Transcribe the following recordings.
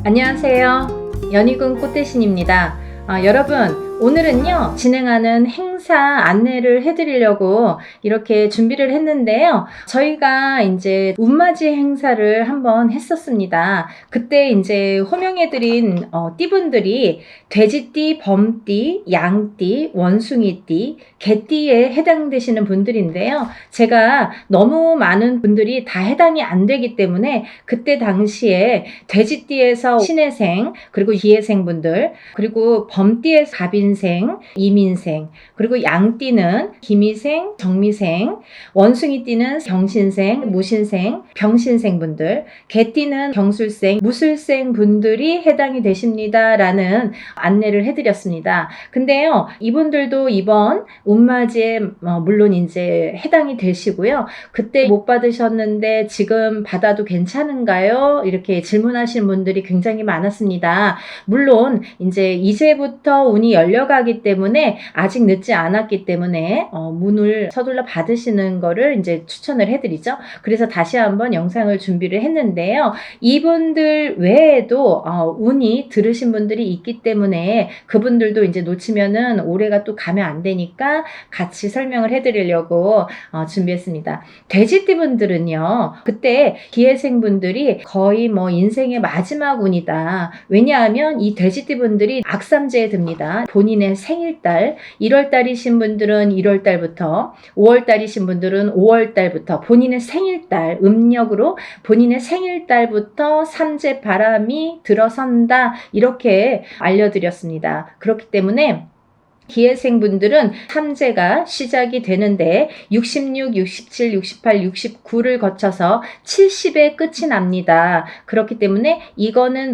안녕하세요. 연희군 꽃대신입니다. 여러분, 오늘은요, 진행하는 행사 안내를 해드리려고 이렇게 준비를 했는데요. 저희가 이제 운맞이 행사를 한번 했었습니다. 그때 이제 호명해드린 띠분들이 돼지띠, 범띠, 양띠, 원숭이띠, 개띠에 해당되시는 분들인데요. 제가 너무 많은 분들이 다 해당이 안 되기 때문에 그때 당시에 돼지띠에서 신해생, 그리고 기해생 분들, 그리고 범띠에서 갑인생, 이민생, 그리고 양띠는 기미생, 정미생, 원숭이띠는 경신생, 무신생, 병신생 분들, 개띠는 경술생, 무술생 분들이 해당이 되십니다라는 안내를 해드렸습니다. 근데요, 이분들도 이번 운맞이에 물론 이제 해당이 되시고요. 그때 못 받으셨는데 지금 받아도 괜찮은가요? 이렇게 질문하시는 분들이 굉장히 많았습니다. 물론 이제부터 운이 열려가기 때문에 아직 늦지 않았기 때문에 문을 서둘러 받으시는 거를 이제 추천을 해드리죠. 그래서 다시 한번 영상을 준비를 했는데요. 이분들 외에도 운이 들으신 분들이 있기 때문에 그분들도 이제 놓치면은 올해가 또 가면 안 되니까 같이 설명을 해드리려고 준비했습니다. 돼지띠 분들은요, 그때 기해생 분들이 거의 인생의 마지막 운이다. 왜냐하면 이 돼지띠 분들이 악삼재에 듭니다. 본인의 생일달, 1월달이신 분들은 1월달부터, 5월달이신 분들은 5월달부터 본인의 생일달, 음력으로 본인의 생일달부터 삼재 바람이 들어선다. 이렇게 알려드렸습니다. 그렇기 때문에 기해생 분들은 삼재가 시작이 되는데 66, 67, 68, 69를 거쳐서 70에 끝이 납니다. 그렇기 때문에 이거는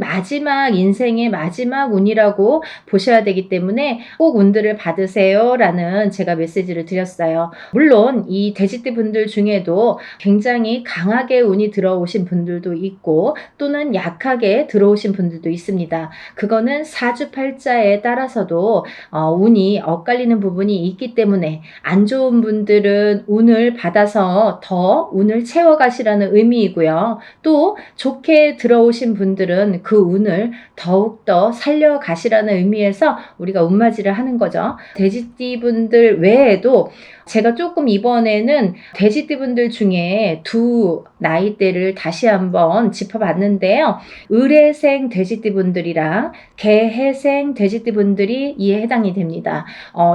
인생의 마지막 운이라고 보셔야 되기 때문에 꼭 운들을 받으세요 라는 제가 메시지를 드렸어요. 물론 이 돼지띠 분들 중에도 굉장히 강하게 운이 들어오신 분들도 있고 또는 약하게 들어오신 분들도 있습니다. 그거는 사주팔자에 따라서도 운이 엇갈리는 부분이 있기 때문에 안 좋은 분들은 운을 받아서 더 운을 채워가시라는 의미이고요. 또 좋게 들어오신 분들은 그 운을 더욱더 살려가시라는 의미에서 우리가 운맞이를 하는 거죠. 돼지띠 분들 외에도 제가 조금 이번에는 돼지띠 분들 중에 두 나이대를 다시 한번 짚어봤는데요. 을해생 돼지띠 분들이랑 개해생 돼지띠 분들이 이에 해당이 됩니다.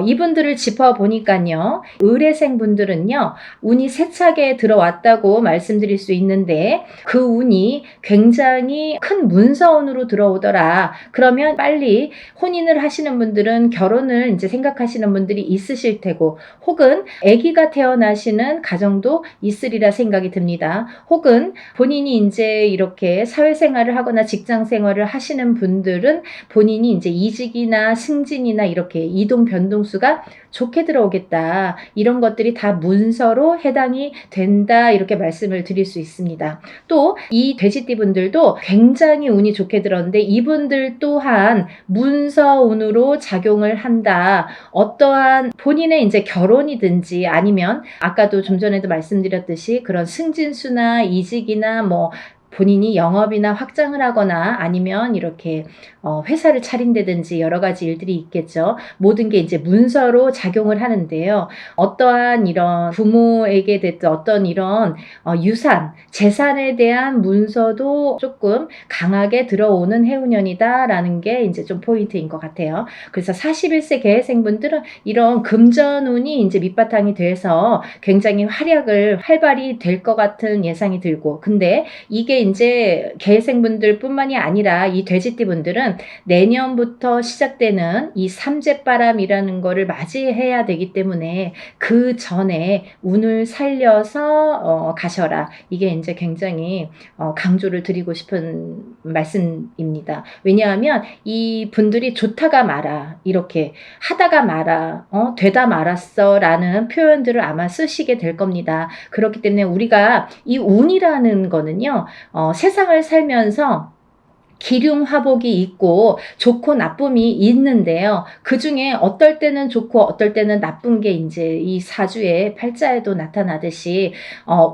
이분들을 짚어보니까요. 을해생 분들은요. 운이 세차게 들어왔다고 말씀드릴 수 있는데 그 운이 굉장히 큰 문서운으로 들어오더라. 그러면 빨리 혼인을 하시는 분들은 결혼을 이제 생각하시는 분들이 있으실 테고 혹은 아기가 태어나시는 가정도 있으리라 생각이 듭니다. 혹은 본인이 이제 이렇게 사회생활을 하거나 직장생활을 하시는 분들은 본인이 이제 이직이나 승진이나 이렇게 이동 변동수가 좋게 들어오겠다. 이런 것들이 다 문서로 해당이 된다. 이렇게 말씀을 드릴 수 있습니다. 또 이 돼지띠 분들도 굉장히 운이 좋게 들었는데 이분들 또한 문서운으로 작용을 한다. 어떠한 본인의 이제 결혼이든지 아니면 아까도 좀 전에도 말씀드렸듯이 그런 승진수나 이직이나 본인이 영업이나 확장을 하거나 아니면 이렇게 회사를 차린다든지 여러 가지 일들이 있겠죠. 모든 게 이제 문서로 작용을 하는데요. 어떠한 이런 부모에게 됐든 어떤 이런 유산, 재산에 대한 문서도 조금 강하게 들어오는 해운년이다라는 게 이제 좀 포인트인 것 같아요. 그래서 41세 개해생분들은 이런 금전운이 이제 밑바탕이 돼서 굉장히 활발히 될 것 같은 예상이 들고 근데 이게 이제 개해생분들 뿐만이 아니라 이 돼지띠 분들은 내년부터 시작되는 이 삼재바람이라는 거를 맞이해야 되기 때문에 그 전에 운을 살려서 가셔라. 이게 이제 굉장히 강조를 드리고 싶은 말씀입니다. 왜냐하면 이 분들이 좋다가 말아, 이렇게 하다가 말아, 되다 말았어 라는 표현들을 아마 쓰시게 될 겁니다. 그렇기 때문에 우리가 이 운이라는 거는요, 세상을 살면서 기륭화복이 있고 좋고 나쁨이 있는데요. 그 중에 어떨 때는 좋고 어떨 때는 나쁜 게 이제 이 사주의 팔자에도 나타나듯이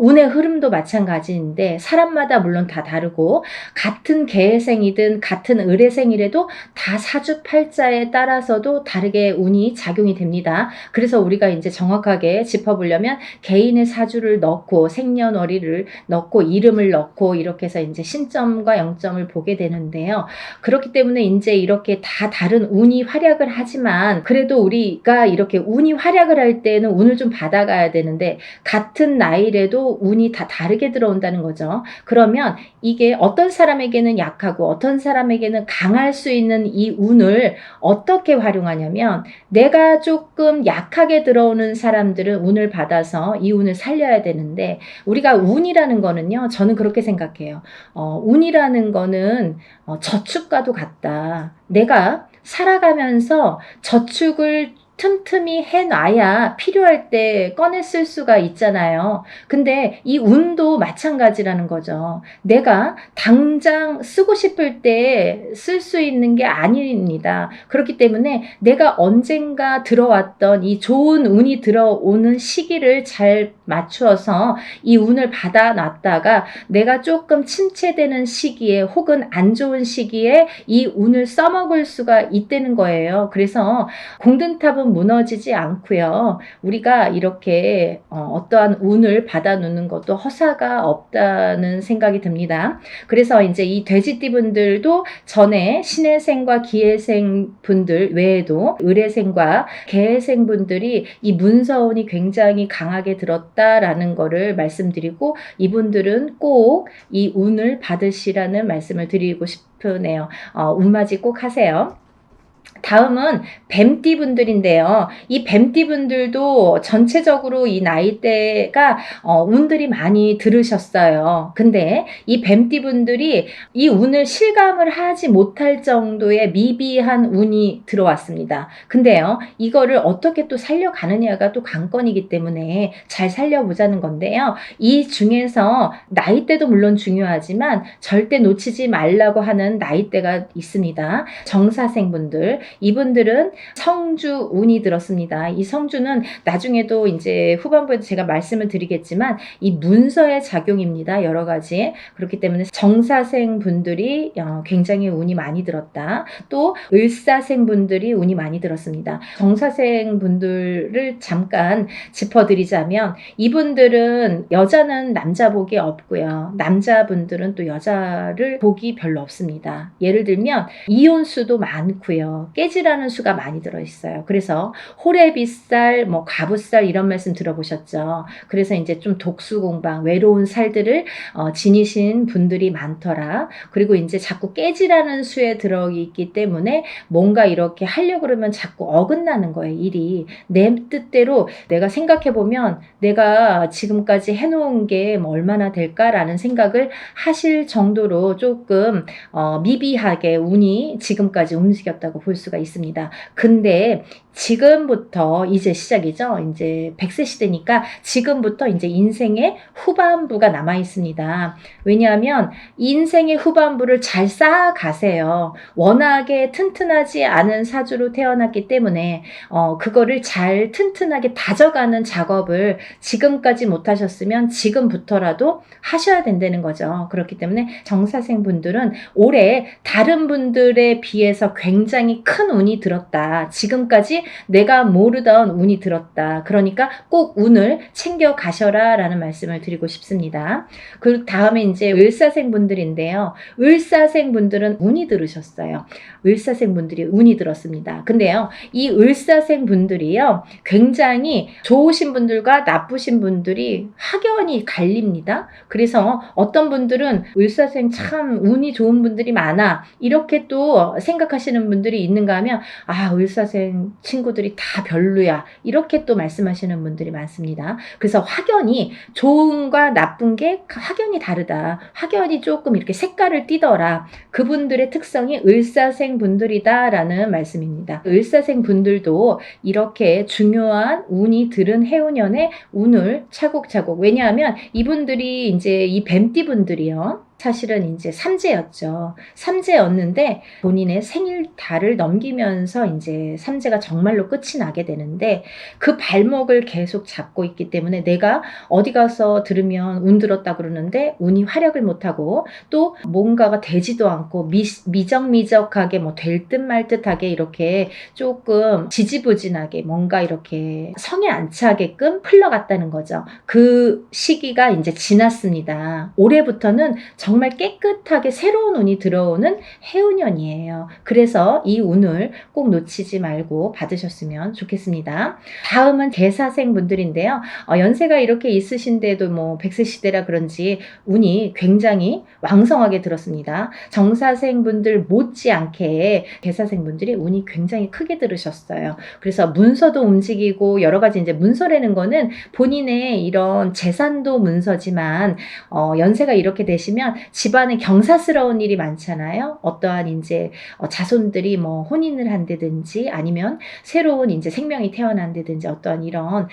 운의 흐름도 마찬가지인데 사람마다 물론 다 다르고 같은 계생이든 같은 을해생이라도 다 사주 팔자에 따라서도 다르게 운이 작용이 됩니다. 그래서 우리가 이제 정확하게 짚어보려면 개인의 사주를 넣고 생년월일을 넣고 이름을 넣고 이렇게 해서 이제 신점과 영점을 보게 되는데요. 그렇기 때문에 이제 이렇게 다 다른 운이 활약을 하지만 그래도 우리가 이렇게 운이 활약을 할 때는 운을 좀 받아가야 되는데 같은 나이라도 운이 다 다르게 들어온다는 거죠. 그러면 이게 어떤 사람에게는 약하고 어떤 사람에게는 강할 수 있는 이 운을 어떻게 활용하냐면 내가 조금 약하게 들어오는 사람들은 운을 받아서 이 운을 살려야 되는데 우리가 운이라는 거는요. 저는 그렇게 생각해요. 운이라는 거는 저축과도 같다. 내가 살아가면서 저축을 틈틈이 해놔야 필요할 때 꺼내 쓸 수가 있잖아요. 근데 이 운도 마찬가지라는 거죠. 내가 당장 쓰고 싶을 때 쓸 수 있는 게 아닙니다. 그렇기 때문에 내가 언젠가 들어왔던 이 좋은 운이 들어오는 시기를 잘 맞추어서 이 운을 받아놨다가 내가 조금 침체되는 시기에 혹은 안 좋은 시기에 이 운을 써먹을 수가 있다는 거예요. 그래서 공든탑은 무너지지 않고요. 우리가 이렇게 어떠한 운을 받아놓는 것도 허사가 없다는 생각이 듭니다. 그래서 이제 이 돼지띠분들도 전에 신해생과 기해생 분들 외에도 을해생과 개해생 분들이 이 문서운이 굉장히 강하게 들었다라는 거를 말씀드리고 이분들은 꼭 이 운을 받으시라는 말씀을 드리고 싶으네요. 운맞이 꼭 하세요. 다음은 뱀띠 분들인데요. 이 뱀띠 분들도 전체적으로 이 나이대가 운들이 많이 들으셨어요. 근데 이 뱀띠 분들이 이 운을 실감을 하지 못할 정도의 미비한 운이 들어왔습니다. 근데요, 이거를 어떻게 또 살려가느냐가 또 관건이기 때문에 잘 살려보자는 건데요. 이 중에서 나이대도 물론 중요하지만 절대 놓치지 말라고 하는 나이대가 있습니다. 정사생 분들, 이분들은 성주 운이 들었습니다. 이 성주는 나중에도 이제 후반부에도 제가 말씀을 드리겠지만 이 문서의 작용입니다. 여러 가지. 그렇기 때문에 정사생 분들이 굉장히 운이 많이 들었다. 또 을사생 분들이 운이 많이 들었습니다. 정사생 분들을 잠깐 짚어드리자면 이분들은 여자는 남자 복이 없고요. 남자분들은 또 여자를 복이 별로 없습니다. 예를 들면 이혼수도 많고요. 깨지라는 수가 많이 들어있어요. 그래서 호래비살, 가부살 이런 말씀 들어보셨죠. 그래서 이제 좀 독수공방, 외로운 살들을 지니신 분들이 많더라. 그리고 이제 자꾸 깨지라는 수에 들어있기 때문에 뭔가 이렇게 하려고 그러면 자꾸 어긋나는 거예요. 일이. 내 뜻대로 내가 생각해보면 내가 지금까지 해놓은 게 얼마나 될까라는 생각을 하실 정도로 조금 미비하게 운이 지금까지 움직였다고 볼 수가 있습니다. 근데 지금부터 이제 시작이죠. 이제 100세 시대니까 지금부터 이제 인생의 후반부가 남아 있습니다. 왜냐하면 인생의 후반부를 잘 쌓아가세요. 워낙에 튼튼하지 않은 사주로 태어났기 때문에 그거를 잘 튼튼하게 다져가는 작업을 지금까지 못하셨으면 지금부터라도 하셔야 된다는 거죠. 그렇기 때문에 정사생 분들은 올해 다른 분들에 비해서 굉장히 큰 운이 들었다. 지금까지 내가 모르던 운이 들었다. 그러니까 꼭 운을 챙겨 가셔라 라는 말씀을 드리고 싶습니다. 그 다음에 이제 을사생 분들인데요. 을사생 분들은 운이 들으셨어요. 을사생 분들이 운이 들었습니다. 근데요, 이 을사생 분들이요, 굉장히 좋으신 분들과 나쁘신 분들이 확연히 갈립니다. 그래서 어떤 분들은 을사생 참 운이 좋은 분들이 많아. 이렇게 또 생각하시는 분들이 있는가 하면 을사생 친구들이 다 별로야. 이렇게 또 말씀하시는 분들이 많습니다. 그래서 확연히 좋은과 나쁜 게 확연히 다르다. 확연히 조금 이렇게 색깔을 띠더라. 그분들의 특성이 을사생 분들이다라는 말씀입니다. 을사생 분들도 이렇게 중요한 운이 들은 해운년에 운을 차곡차곡, 왜냐하면 이분들이 이제 이 뱀띠 분들이요. 사실은 이제 삼재였죠. 삼재였는데 본인의 생일 달을 넘기면서 이제 삼재가 정말로 끝이 나게 되는데 그 발목을 계속 잡고 있기 때문에 내가 어디 가서 들으면 운 들었다 그러는데 운이 활약을 못하고 또 뭔가가 되지도 않고 미적미적하게 뭐 될 듯 말 듯하게 이렇게 조금 지지부진하게 뭔가 이렇게 성에 안 차게끔 흘러갔다는 거죠. 그 시기가 이제 지났습니다. 올해부터는 정말 깨끗하게 새로운 운이 들어오는 해운년이에요. 그래서 이 운을 꼭 놓치지 말고 받으셨으면 좋겠습니다. 다음은 개사생 분들인데요. 연세가 이렇게 있으신데도 뭐 100세 시대라 그런지 운이 굉장히 왕성하게 들었습니다. 정사생 분들 못지않게 개사생 분들이 운이 굉장히 크게 들으셨어요. 그래서 문서도 움직이고 여러 가지 이제 문서라는 거는 본인의 이런 재산도 문서지만 연세가 이렇게 되시면 집안에 경사스러운 일이 많잖아요. 어떠한 이제 자손들이 뭐 혼인을 한다든지 아니면 새로운 이제 생명이 태어난다든지 어떠한 이런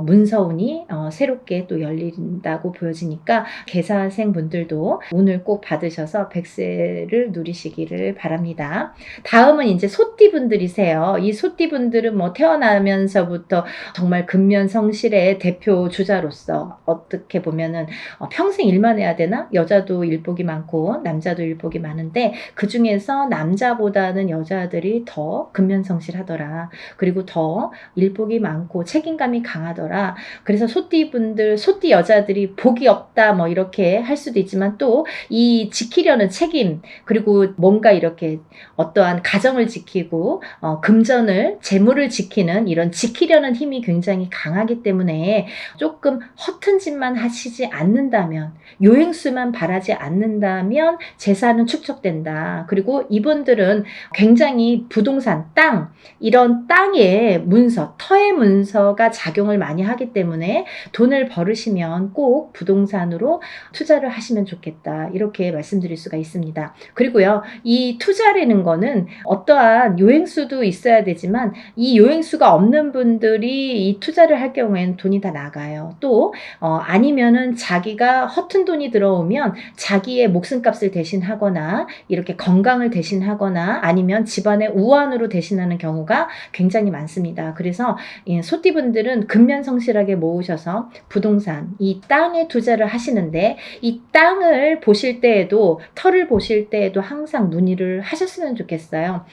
문서운이 새롭게 또 열린다고 보여지니까 개사생 분들도 운을 꼭 받으셔서 100세를 누리시기를 바랍니다. 다음은 이제 소띠 분들이세요. 이 소띠 분들은 뭐 태어나면서부터 정말 근면성실의 대표 주자로서 어떻게 보면은 평생 일만 해야 되나? 여자도 일복이 많고 남자도 일복이 많은데 그 중에서 남자보다는 여자들이 더 근면성실하더라. 그리고 더 일복이 많고 책임감이 강하더라. 그래서 소띠분들, 소띠 여자들이 복이 없다 뭐 이렇게 할 수도 있지만 또 이 지키려는 책임 그리고 뭔가 이렇게 어떠한 가정을 지키고 금전을 재물을 지키는 이런 지키려는 힘이 굉장히 강하기 때문에 조금 허튼 짓만 하시지 않는다면 요행수만 바라지 않는다면 재산은 축적된다. 그리고 이분들은 굉장히 부동산, 땅 이런 땅의 문서, 터의 문서가 작용을 많이 하기 때문에 돈을 벌으시면 꼭 부동산으로 투자를 하시면 좋겠다. 이렇게 말씀드릴 수가 있습니다. 그리고요, 이 투자라는 거는 어떠한 요행수도 있어야 되지만 이 요행수가 없는 분들이 이 투자를 할 경우에는 돈이 다 나가요. 또 아니면은 자기가 허튼 돈이 들어오면 자기의 목숨값을 대신하거나 이렇게 건강을 대신하거나 아니면 집안의 우환으로 대신하는 경우가 굉장히 많습니다. 그래서 소띠분들은 근면성실하게 모으셔서 부동산, 이 땅에 투자를 하시는데 이 땅을 보실 때에도 터를 보실 때에도 항상 문의를 하셨으면 좋겠어요.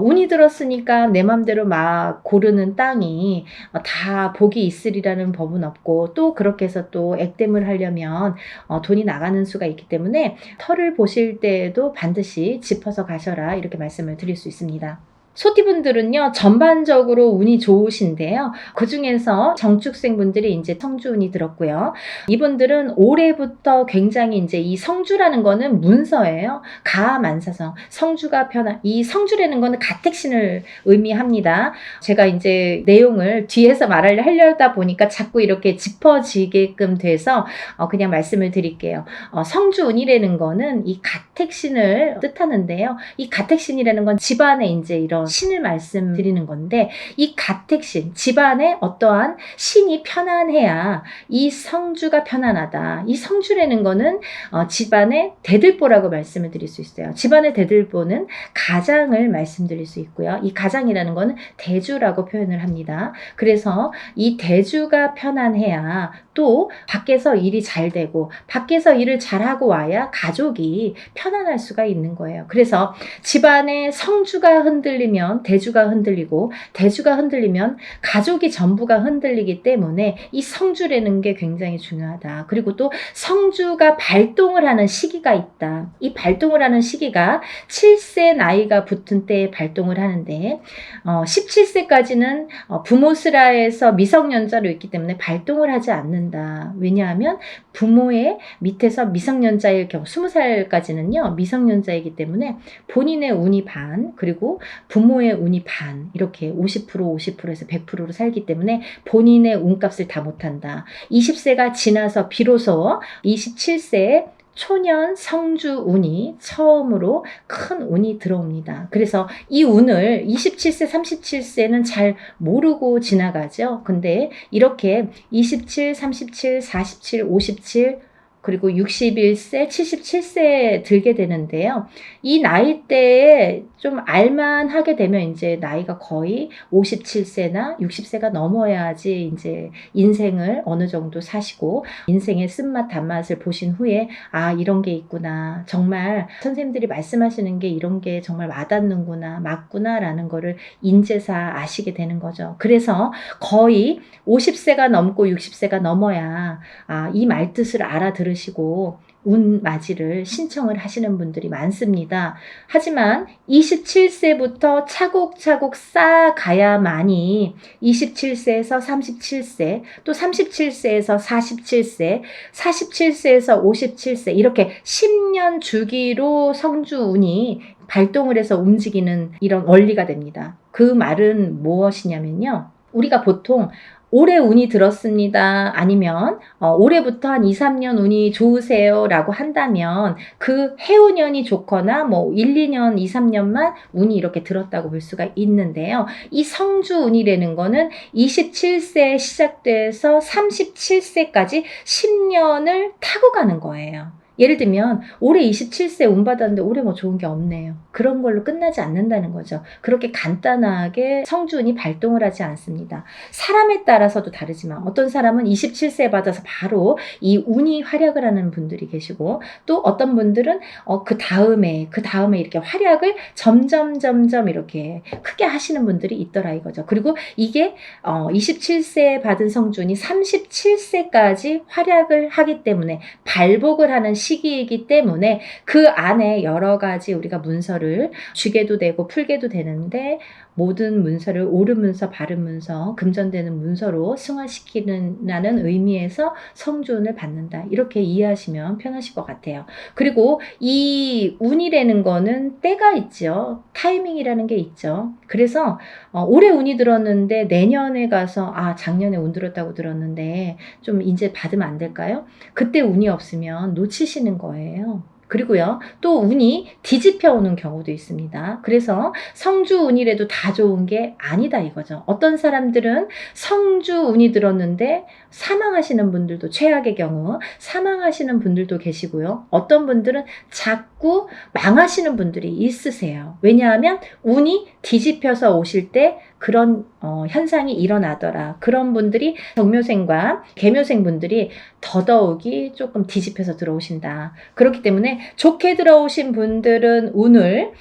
운이 들었으니까 내 맘대로 막 고르는 땅이 다 복이 있으리라는 법은 없고 또 그렇게 해서 또 액땜을 하려면 돈이 나가는 수가 있기 때문에 터를 보실 때에도 반드시 짚어서 가셔라 이렇게 말씀을 드릴 수 있습니다. 소띠분들은요, 전반적으로 운이 좋으신데요. 그 중에서 정축생 분들이 이제 성주운이 들었고요. 이분들은 올해부터 굉장히 이제 이 성주라는 거는 문서예요. 가만사성. 성주가 이 성주라는 거는 가택신을 의미합니다. 제가 이제 내용을 뒤에서 말을 하려다 보니까 자꾸 이렇게 짚어지게끔 돼서 그냥 말씀을 드릴게요. 성주운이라는 거는 이 가택신을 뜻하는데요. 이 가택신이라는 건 집안에 이제 이런 신을 말씀드리는 건데 이 가택신, 집안에 어떠한 신이 편안해야 이 성주가 편안하다. 이 성주라는 거는 집안의 대들보라고 말씀을 드릴 수 있어요. 집안의 대들보는 가장을 말씀드릴 수 있고요. 이 가장이라는 거는 대주라고 표현을 합니다. 그래서 이 대주가 편안해야 또 밖에서 일이 잘 되고 밖에서 일을 잘하고 와야 가족이 편안할 수가 있는 거예요. 그래서 집안의 성주가 흔들리면 대주가 흔들리고 대주가 흔들리면 가족이 전부가 흔들리기 때문에 이 성주라는 게 굉장히 중요하다. 그리고 또 성주가 발동을 하는 시기가 있다. 이 발동을 하는 시기가 7세 나이가 붙은 때에 발동을 하는데 17세까지는 부모스라에서 미성년자로 있기 때문에 발동을 하지 않는다. 왜냐하면 부모의 밑에서 미성년자일 경우 20살까지는요 미성년자이기 때문에 본인의 운이 반 그리고 부모의 운이 반 이렇게 50% 50%에서 100%로 살기 때문에 본인의 운값을 다 못한다. 20세가 지나서 비로소 27세에 초년 성주 운이 처음으로 큰 운이 들어옵니다. 그래서 이 운을 27세, 37세는 잘 모르고 지나가죠. 근데 이렇게 27, 37, 47, 57 그리고 61세, 77세에 들게 되는데요. 이 나이대에 좀 알만하게 되면 이제 나이가 거의 57세나 60세가 넘어야지 이제 인생을 어느 정도 사시고 인생의 쓴맛 단맛을 보신 후에 아, 이런 게 있구나. 정말 선생님들이 말씀하시는 게 이런 게 정말 와닿는구나. 맞구나라는 거를 인제사 아시게 되는 거죠. 그래서 거의 50세가 넘고 60세가 넘어야 이 말뜻을 알아들으시고 운맞이를 신청을 하시는 분들이 많습니다. 하지만 27세부터 차곡차곡 쌓아가야만이 27세에서 37세, 또 37세에서 47세, 47세에서 57세 이렇게 10년 주기로 성주운이 발동을 해서 움직이는 이런 원리가 됩니다. 그 말은 무엇이냐면요. 우리가 보통 올해 운이 들었습니다. 아니면 올해부터 한 2, 3년 운이 좋으세요 라고 한다면 그 해운년이 좋거나 뭐 1, 2년, 2, 3년만 운이 이렇게 들었다고 볼 수가 있는데요. 이 성주운이라는 거는 27세에 시작돼서 37세까지 10년을 타고 가는 거예요. 예를 들면 올해 27세 운 받았는데 올해 뭐 좋은 게 없네요. 그런 걸로 끝나지 않는다는 거죠. 그렇게 간단하게 성주운이 발동을 하지 않습니다. 사람에 따라서도 다르지만 어떤 사람은 27세 받아서 바로 이 운이 활약을 하는 분들이 계시고 또 어떤 분들은 그 다음에 이렇게 활약을 점점 이렇게 크게 하시는 분들이 있더라 이거죠. 그리고 이게 27세 받은 성주운이 37세까지 활약을 하기 때문에 발복을 하는 시기이기 때문에 그 안에 여러 가지 우리가 문서를 쥐게도 되고 풀게도 되는데 모든 문서를 옳은 문서, 바른 문서, 금전되는 문서로 승화시키는 의미에서 성주운을 받는다. 이렇게 이해하시면 편하실 것 같아요. 그리고 이 운이라는 거는 때가 있죠. 타이밍이라는 게 있죠. 그래서 올해 운이 들었는데 내년에 가서 작년에 운 들었다고 들었는데 좀 이제 받으면 안 될까요? 그때 운이 없으면 놓치시는 거예요. 그리고요, 또 운이 뒤집혀 오는 경우도 있습니다. 그래서 성주운이라도 다 좋은 게 아니다 이거죠. 어떤 사람들은 성주운이 들었는데 사망하시는 분들도 최악의 경우 사망하시는 분들도 계시고요. 어떤 분들은 자꾸 망하시는 분들이 있으세요. 왜냐하면 운이 뒤집혀서 오실 때 그런 현상이 일어나더라. 그런 분들이 정묘생과 계묘생 분들이 더더욱이 조금 뒤집혀서 들어오신다. 그렇기 때문에 좋게 들어오신 분들은 운을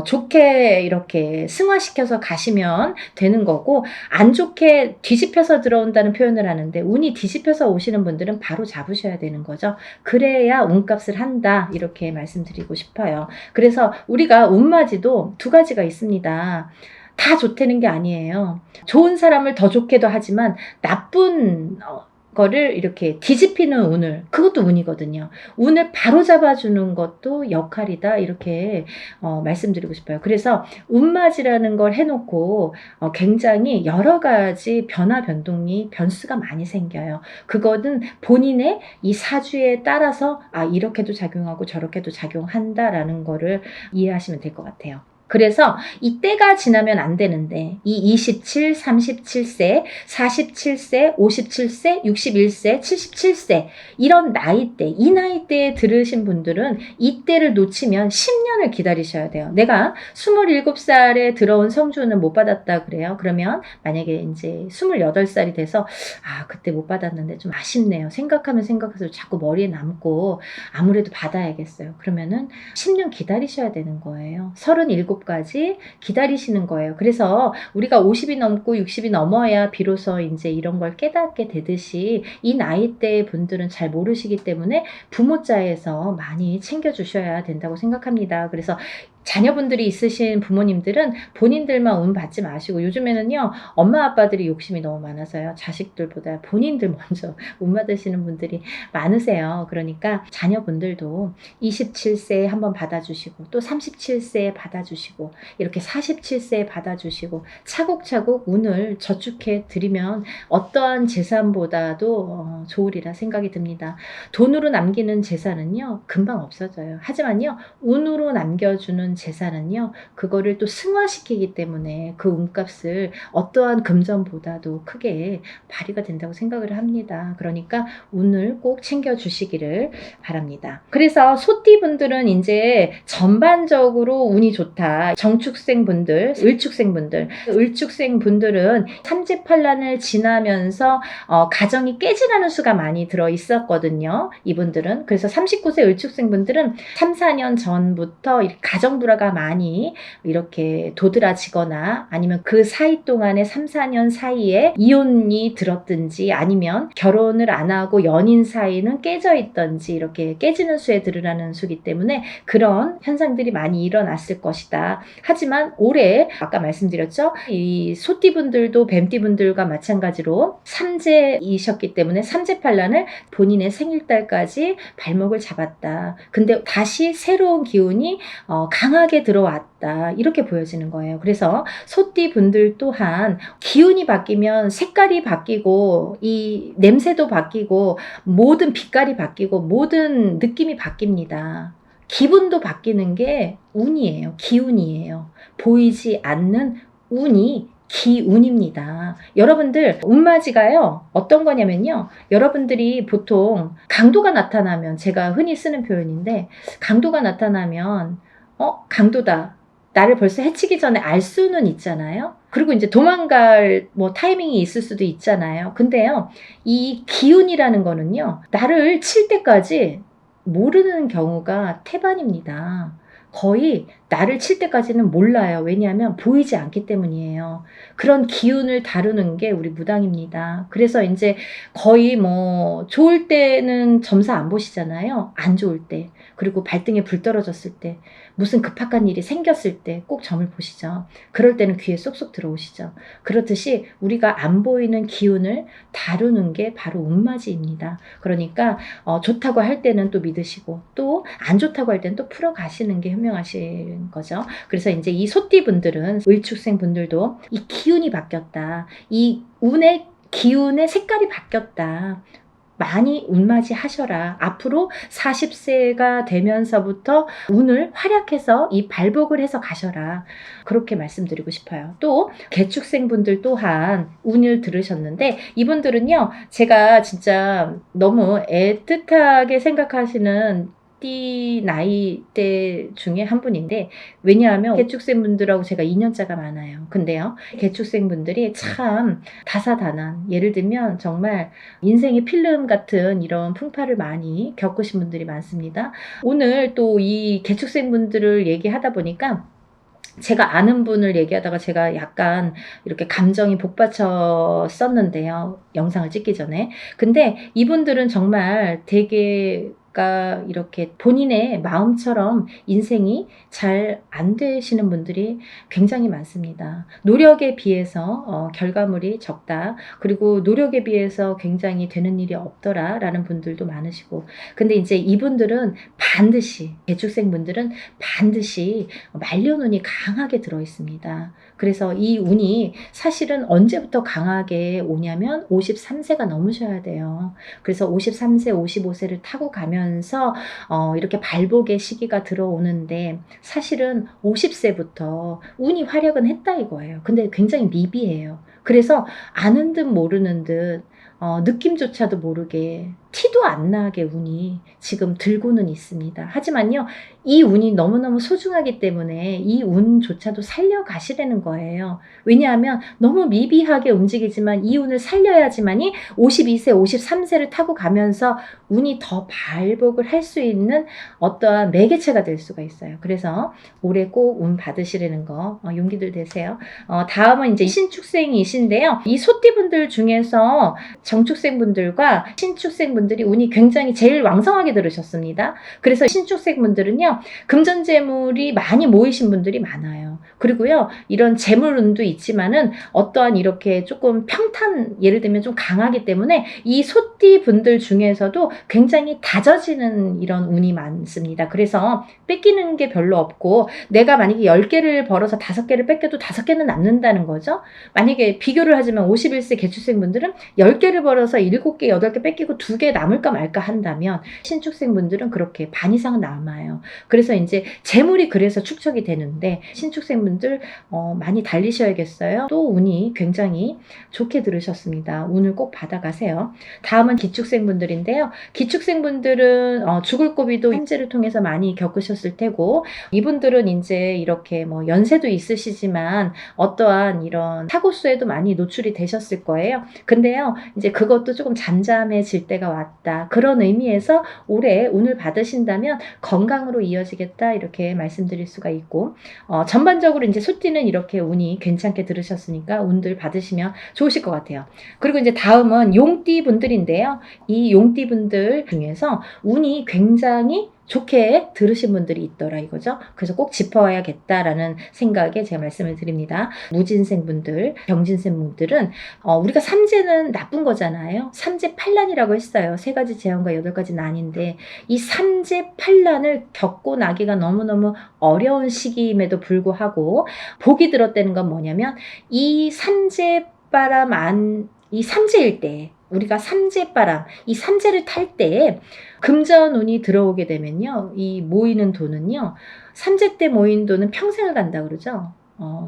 좋게 이렇게 승화시켜서 가시면 되는 거고 안 좋게 뒤집혀서 들어온다는 표현을 하는데 운이 뒤집혀서 오시는 분들은 바로 잡으셔야 되는 거죠. 그래야 운값을 한다. 이렇게 말씀드리고 싶어요. 그래서 우리가 운맞이도 두 가지가 있습니다. 다 좋다는 게 아니에요. 좋은 사람을 더 좋게도 하지만 나쁜 거를 이렇게 뒤집히는 운을, 그것도 운이거든요. 운을 바로 잡아주는 것도 역할이다. 이렇게 말씀드리고 싶어요. 그래서 운맞이라는 걸 해놓고 굉장히 여러 가지 변화 변동이 변수가 많이 생겨요. 그거는 본인의 이 사주에 따라서 이렇게도 작용하고 저렇게도 작용한다라는 거를 이해하시면 될 것 같아요. 그래서 이 때가 지나면 안 되는데 이 27, 37세, 47세, 57세, 61세, 77세 이런 나이대, 이 나이대에 들으신 분들은 이 때를 놓치면 10년을 기다리셔야 돼요. 내가 27살에 들어온 성주운을 못 받았다 그래요. 그러면 만약에 이제 28살이 돼서 그때 못 받았는데 좀 아쉽네요. 생각하면 생각해서 자꾸 머리에 남고 아무래도 받아야겠어요. 그러면은 10년 기다리셔야 되는 거예요. 37까지 기다리시는 거예요. 그래서 우리가 50이 넘고 60이 넘어야 비로소 이제 이런 걸 깨닫게 되듯이 이 나이대 분들은 잘 모르시기 때문에 부모자에서 많이 챙겨주셔야 된다고 생각합니다. 그래서 자녀분들이 있으신 부모님들은 본인들만 운 받지 마시고 요즘에는요 엄마 아빠들이 욕심이 너무 많아서요 자식들보다 본인들 먼저 운 받으시는 분들이 많으세요. 그러니까 자녀분들도 27세에 한번 받아주시고 또 37세에 받아주시고 받아주시고 이렇게 47세에 받아주시고 차곡차곡 운을 저축해 드리면 어떠한 재산보다도 좋으리라 생각이 듭니다. 돈으로 남기는 재산은요 금방 없어져요. 하지만요 운으로 남겨주는 재산은요 그거를 또 승화시키기 때문에 그 운값을 어떠한 금전보다도 크게 발휘가 된다고 생각을 합니다. 그러니까 운을 꼭 챙겨주시기를 바랍니다. 그래서 소띠분들은 이제 전반적으로 운이 좋다. 정축생분들, 을축생분들은 삼재팔란을 지나면서 가정이 깨지라는 수가 많이 들어 있었거든요. 이분들은. 그래서 39세 을축생분들은 3, 4년 전부터 가정 불화가 많이 이렇게 도드라지거나 아니면 그 사이 동안에 3, 4년 사이에 이혼이 들었든지 아니면 결혼을 안 하고 연인 사이는 깨져 있던지 이렇게 깨지는 수에 들으라는 수기 때문에 그런 현상들이 많이 일어났을 것이다. 하지만 올해 아까 말씀드렸죠. 이 소띠분들도 뱀띠분들과 마찬가지로 삼재이셨기 때문에 삼재팔란을 본인의 생일달까지 발목을 잡았다. 근데 다시 새로운 기운이 강하게 들어왔다. 이렇게 보여지는 거예요. 그래서 소띠분들 또한 기운이 바뀌면 색깔이 바뀌고 이 냄새도 바뀌고 모든 빛깔이 바뀌고 모든 느낌이 바뀝니다. 기분도 바뀌는 게 운이에요. 기운이에요. 보이지 않는 운이 기운입니다. 여러분들 운맞이가요 어떤 거냐면요 여러분들이 보통 강도가 나타나면 제가 흔히 쓰는 표현인데 강도가 나타나면 강도다 나를 벌써 해치기 전에 알 수는 있잖아요. 그리고 이제 도망갈 타이밍이 있을 수도 있잖아요. 근데요 이 기운이라는 거는요 나를 칠 때까지 모르는 경우가 태반입니다. 거의 나를 칠 때까지는 몰라요. 왜냐하면 보이지 않기 때문이에요. 그런 기운을 다루는 게 우리 무당입니다. 그래서 이제 거의 좋을 때는 점사 안 보시잖아요. 안 좋을 때. 그리고 발등에 불 떨어졌을 때, 무슨 급박한 일이 생겼을 때 꼭 점을 보시죠. 그럴 때는 귀에 쏙쏙 들어오시죠. 그렇듯이 우리가 안 보이는 기운을 다루는 게 바로 운맞이입니다. 그러니까 좋다고 할 때는 또 믿으시고 또 안 좋다고 할 때는 또 풀어가시는 게 현명하신 거죠. 그래서 이제 이 소띠분들은 을축생 분들도 이 기운이 바뀌었다. 이 운의 기운의 색깔이 바뀌었다. 많이 운맞이 하셔라. 앞으로 40세가 되면서부터 운을 활약해서 이 발복을 해서 가셔라. 그렇게 말씀드리고 싶어요. 또 개축생분들 또한 운을 들으셨는데 이분들은요. 제가 진짜 너무 애틋하게 생각하시는 띠 나이대 중에 한 분인데 왜냐하면 개축생분들하고 제가 2년차가 많아요. 근데요. 개축생분들이 참 다사다난 예를 들면 정말 인생의 필름 같은 이런 풍파를 많이 겪으신 분들이 많습니다. 오늘 또 이 개축생분들을 얘기하다 보니까 제가 아는 분을 얘기하다가 제가 약간 이렇게 감정이 복받쳤었는데요. 영상을 찍기 전에. 근데 이분들은 정말 되게 이렇게 본인의 마음처럼 인생이 잘 안 되시는 분들이 굉장히 많습니다. 노력에 비해서 결과물이 적다. 그리고 노력에 비해서 굉장히 되는 일이 없더라 라는 분들도 많으시고 근데 이제 이분들은 반드시 개축생분들은 반드시 말년운이 강하게 들어 있습니다. 그래서 이 운이 사실은 언제부터 강하게 오냐면 53세가 넘으셔야 돼요. 그래서 53세, 55세를 타고 가면서 이렇게 발복의 시기가 들어오는데 사실은 50세부터 운이 활약은 했다 이거예요. 근데 굉장히 미비해요. 그래서 아는 듯 모르는 듯 느낌조차도 모르게 티도 안 나게 운이 지금 들고는 있습니다. 하지만요. 이 운이 너무너무 소중하기 때문에 이 운조차도 살려가시라는 거예요. 왜냐하면 너무 미비하게 움직이지만 이 운을 살려야지만이 52세, 53세를 타고 가면서 운이 더 발복을 할 수 있는 어떠한 매개체가 될 수가 있어요. 그래서 올해 꼭 운 받으시라는 거 용기들 되세요. 다음은 이제 신축생이신데요. 이 소띠분들 중에서 정축생분들과 신축생분들 분들이 운이 굉장히 제일 왕성하게 들으셨습니다. 그래서 신축생 분들은요, 금전재물이 많이 모이신 분들이 많아요. 그리고요, 이런 재물운도 있지만은 어떠한 이렇게 조금 평탄, 예를 들면 좀 강하기 때문에 이 소띠 분들 중에서도 굉장히 다져지는 이런 운이 많습니다. 그래서 뺏기는 게 별로 없고, 내가 만약에 10개를 벌어서 5개를 뺏겨도 5개는 남는다는 거죠. 만약에 비교를 하자면 51세 개축생 분들은 10개를 벌어서 7개, 8개 뺏기고 2개 남을까 말까 한다면, 신축생 분들은 그렇게 반 이상은 남아요. 그래서 이제 재물이 그래서 축적이 되는데, 신축생 분들 많이 달리셔야겠어요. 또 운이 굉장히 좋게 들으셨습니다. 운을 꼭 받아가세요. 다음은 기축생 분들인데요. 기축생 분들은 죽을 고비도 현재를 통해서 많이 겪으셨을 테고, 이분들은 이제 이렇게 뭐 연세도 있으시지만 어떠한 이런 사고수에도 많이 노출이 되셨을 거예요. 근데요, 이제 그것도 조금 잠잠해질 때가 왔다. 그런 의미에서 올해 운을 받으신다면 건강으로 이어지겠다, 이렇게 말씀드릴 수가 있고, 전반적으로 이제 소띠는 이렇게 운이 괜찮게 들으셨으니까 운들 받으시면 좋으실 것 같아요. 그리고 이제 다음은 용띠 분들인데요. 이 용띠 분들 중에서 운이 굉장히 좋게 들으신 분들이 있더라 이거죠. 그래서 꼭 짚어야겠다라는 생각에 제가 말씀을 드립니다. 무진생 분들, 병진생 분들은 우리가 삼재는 나쁜 거잖아요. 삼재팔란이라고 했어요. 3가지 재앙과 8가지 난인데, 이 삼재팔란을 겪고 나기가 너무너무 어려운 시기임에도 불구하고 복이 들었다는 건 뭐냐면, 이 삼재바람 이 삼재일 때, 우리가 삼재바람, 이 삼재를 탈 때에 금전운이 들어오게 되면요, 이 모이는 돈은요, 삼재 때 모인 돈은 평생을 간다 그러죠.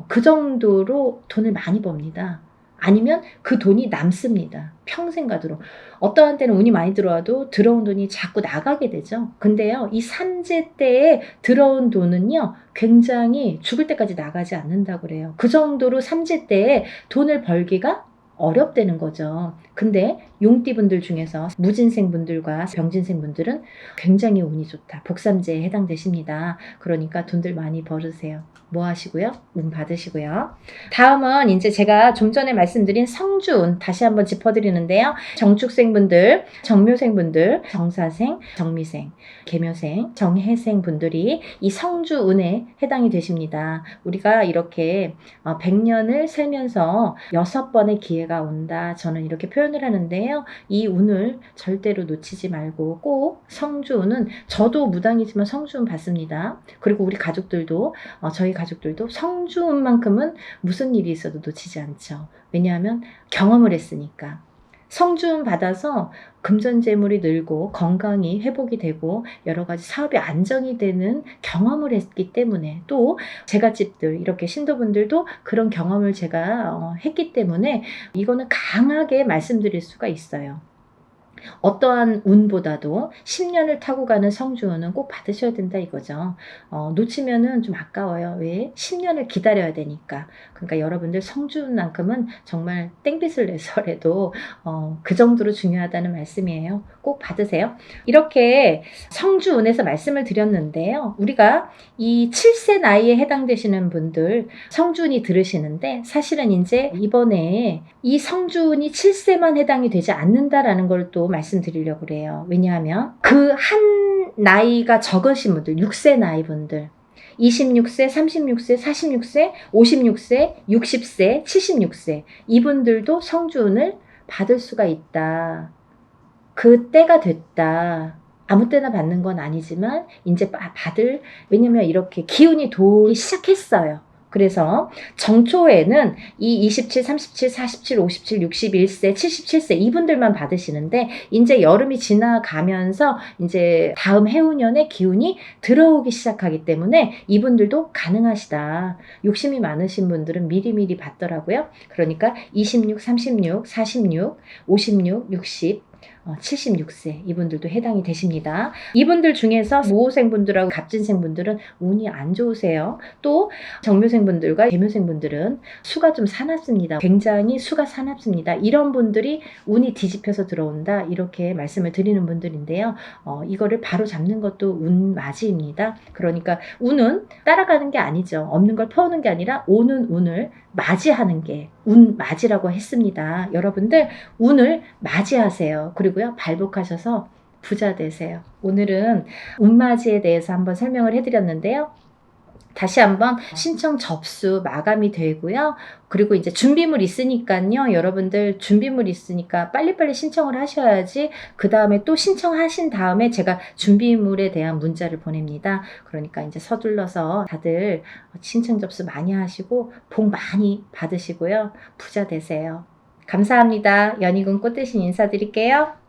그 정도로 돈을 많이 법니다. 아니면 그 돈이 남습니다. 평생 가도록. 어떠한 때는 운이 많이 들어와도 들어온 돈이 자꾸 나가게 되죠. 근데요, 이 삼재 때에 들어온 돈은요, 굉장히 죽을 때까지 나가지 않는다고 그래요. 그 정도로 삼재 때에 돈을 벌기가 어렵다는 거죠. 근데 용띠분들 중에서 무진생분들과 병진생분들은 굉장히 운이 좋다. 복삼재에 해당되십니다. 그러니까 돈들 많이 벌으세요. 뭐 하시고요? 운 받으시고요. 다음은 이제 제가 좀 전에 말씀드린 성주운 다시 한번 짚어드리는데요. 정축생분들, 정묘생분들, 정사생, 정미생, 계묘생, 정해생 분들이 이 성주운에 해당이 되십니다. 우리가 이렇게 100년을 살면서 6번의 기회가 온다. 저는 이렇게 표현을 하는데요. 이 운을 절대로 놓치지 말고 꼭 성주운은, 저도 무당이지만 성주운 받습니다. 그리고 우리 가족들도, 저희 가족들도 성주운만큼은 무슨 일이 있어도 놓치지 않죠. 왜냐하면 경험을 했으니까. 성주운 받아서 금전재물이 늘고 건강이 회복이 되고 여러 가지 사업이 안정이 되는 경험을 했기 때문에, 또 제갓집들, 이렇게 신도분들도 그런 경험을 제가 했기 때문에 이거는 강하게 말씀드릴 수가 있어요. 어떠한 운보다도 10년을 타고 가는 성주운은 꼭 받으셔야 된다 이거죠. 놓치면은 좀 아까워요. 왜? 10년을 기다려야 되니까. 그러니까 여러분들 성주운만큼은 정말 땡빛을 내서라도 그 정도로 중요하다는 말씀이에요. 꼭 받으세요. 이렇게 성주운에서 말씀을 드렸는데요. 우리가 이 7세 나이에 해당되시는 분들 성주운이 들으시는데, 사실은 이제 이번에 이 성주운이 7세만 해당이 되지 않는다라는 걸 또 말씀드리려고 그래요. 왜냐하면 그 한 나이가 적으신 분들, 6세 나이 분들, 26세, 36세, 46세, 56세, 60세, 76세, 이분들도 성주운을 받을 수가 있다. 그 때가 됐다. 아무 때나 받는 건 아니지만 이제 받을, 왜냐면 이렇게 기운이 돌기 시작했어요. 그래서 정초에는 이 27, 37, 47, 57, 61세, 77세 이분들만 받으시는데, 이제 여름이 지나가면서 이제 다음 해운년에 기운이 들어오기 시작하기 때문에 이분들도 가능하시다. 욕심이 많으신 분들은 미리미리 받더라고요. 그러니까 26, 36, 46, 56, 60, 76세 이분들도 해당이 되십니다. 이분들 중에서 모호생분들하고 갑진생분들은 운이 안 좋으세요. 또 정묘생분들과 계묘생분들은 수가 좀 사납습니다. 굉장히 수가 사납습니다. 이런 분들이 운이 뒤집혀서 들어온다, 이렇게 말씀을 드리는 분들인데요. 이거를 바로 잡는 것도 운맞이입니다. 그러니까 운은 따라가는 게 아니죠. 없는 걸 퍼오는 게 아니라 오는 운을 맞이하는 게 운맞이라고 했습니다. 여러분들 운을 맞이하세요. 그리고 그리고요, 발복하셔서 부자 되세요. 오늘은 운맞이에 대해서 한번 설명을 해드렸는데요. 다시 한번 신청 접수 마감이 되고요. 그리고 이제 준비물 있으니까요. 여러분들 준비물 있으니까 빨리빨리 신청을 하셔야지 그 다음에 또 신청하신 다음에 제가 준비물에 대한 문자를 보냅니다. 그러니까 이제 서둘러서 다들 신청 접수 많이 하시고 복 많이 받으시고요. 부자 되세요. 감사합니다. 연희군 꽃대신 인사드릴게요.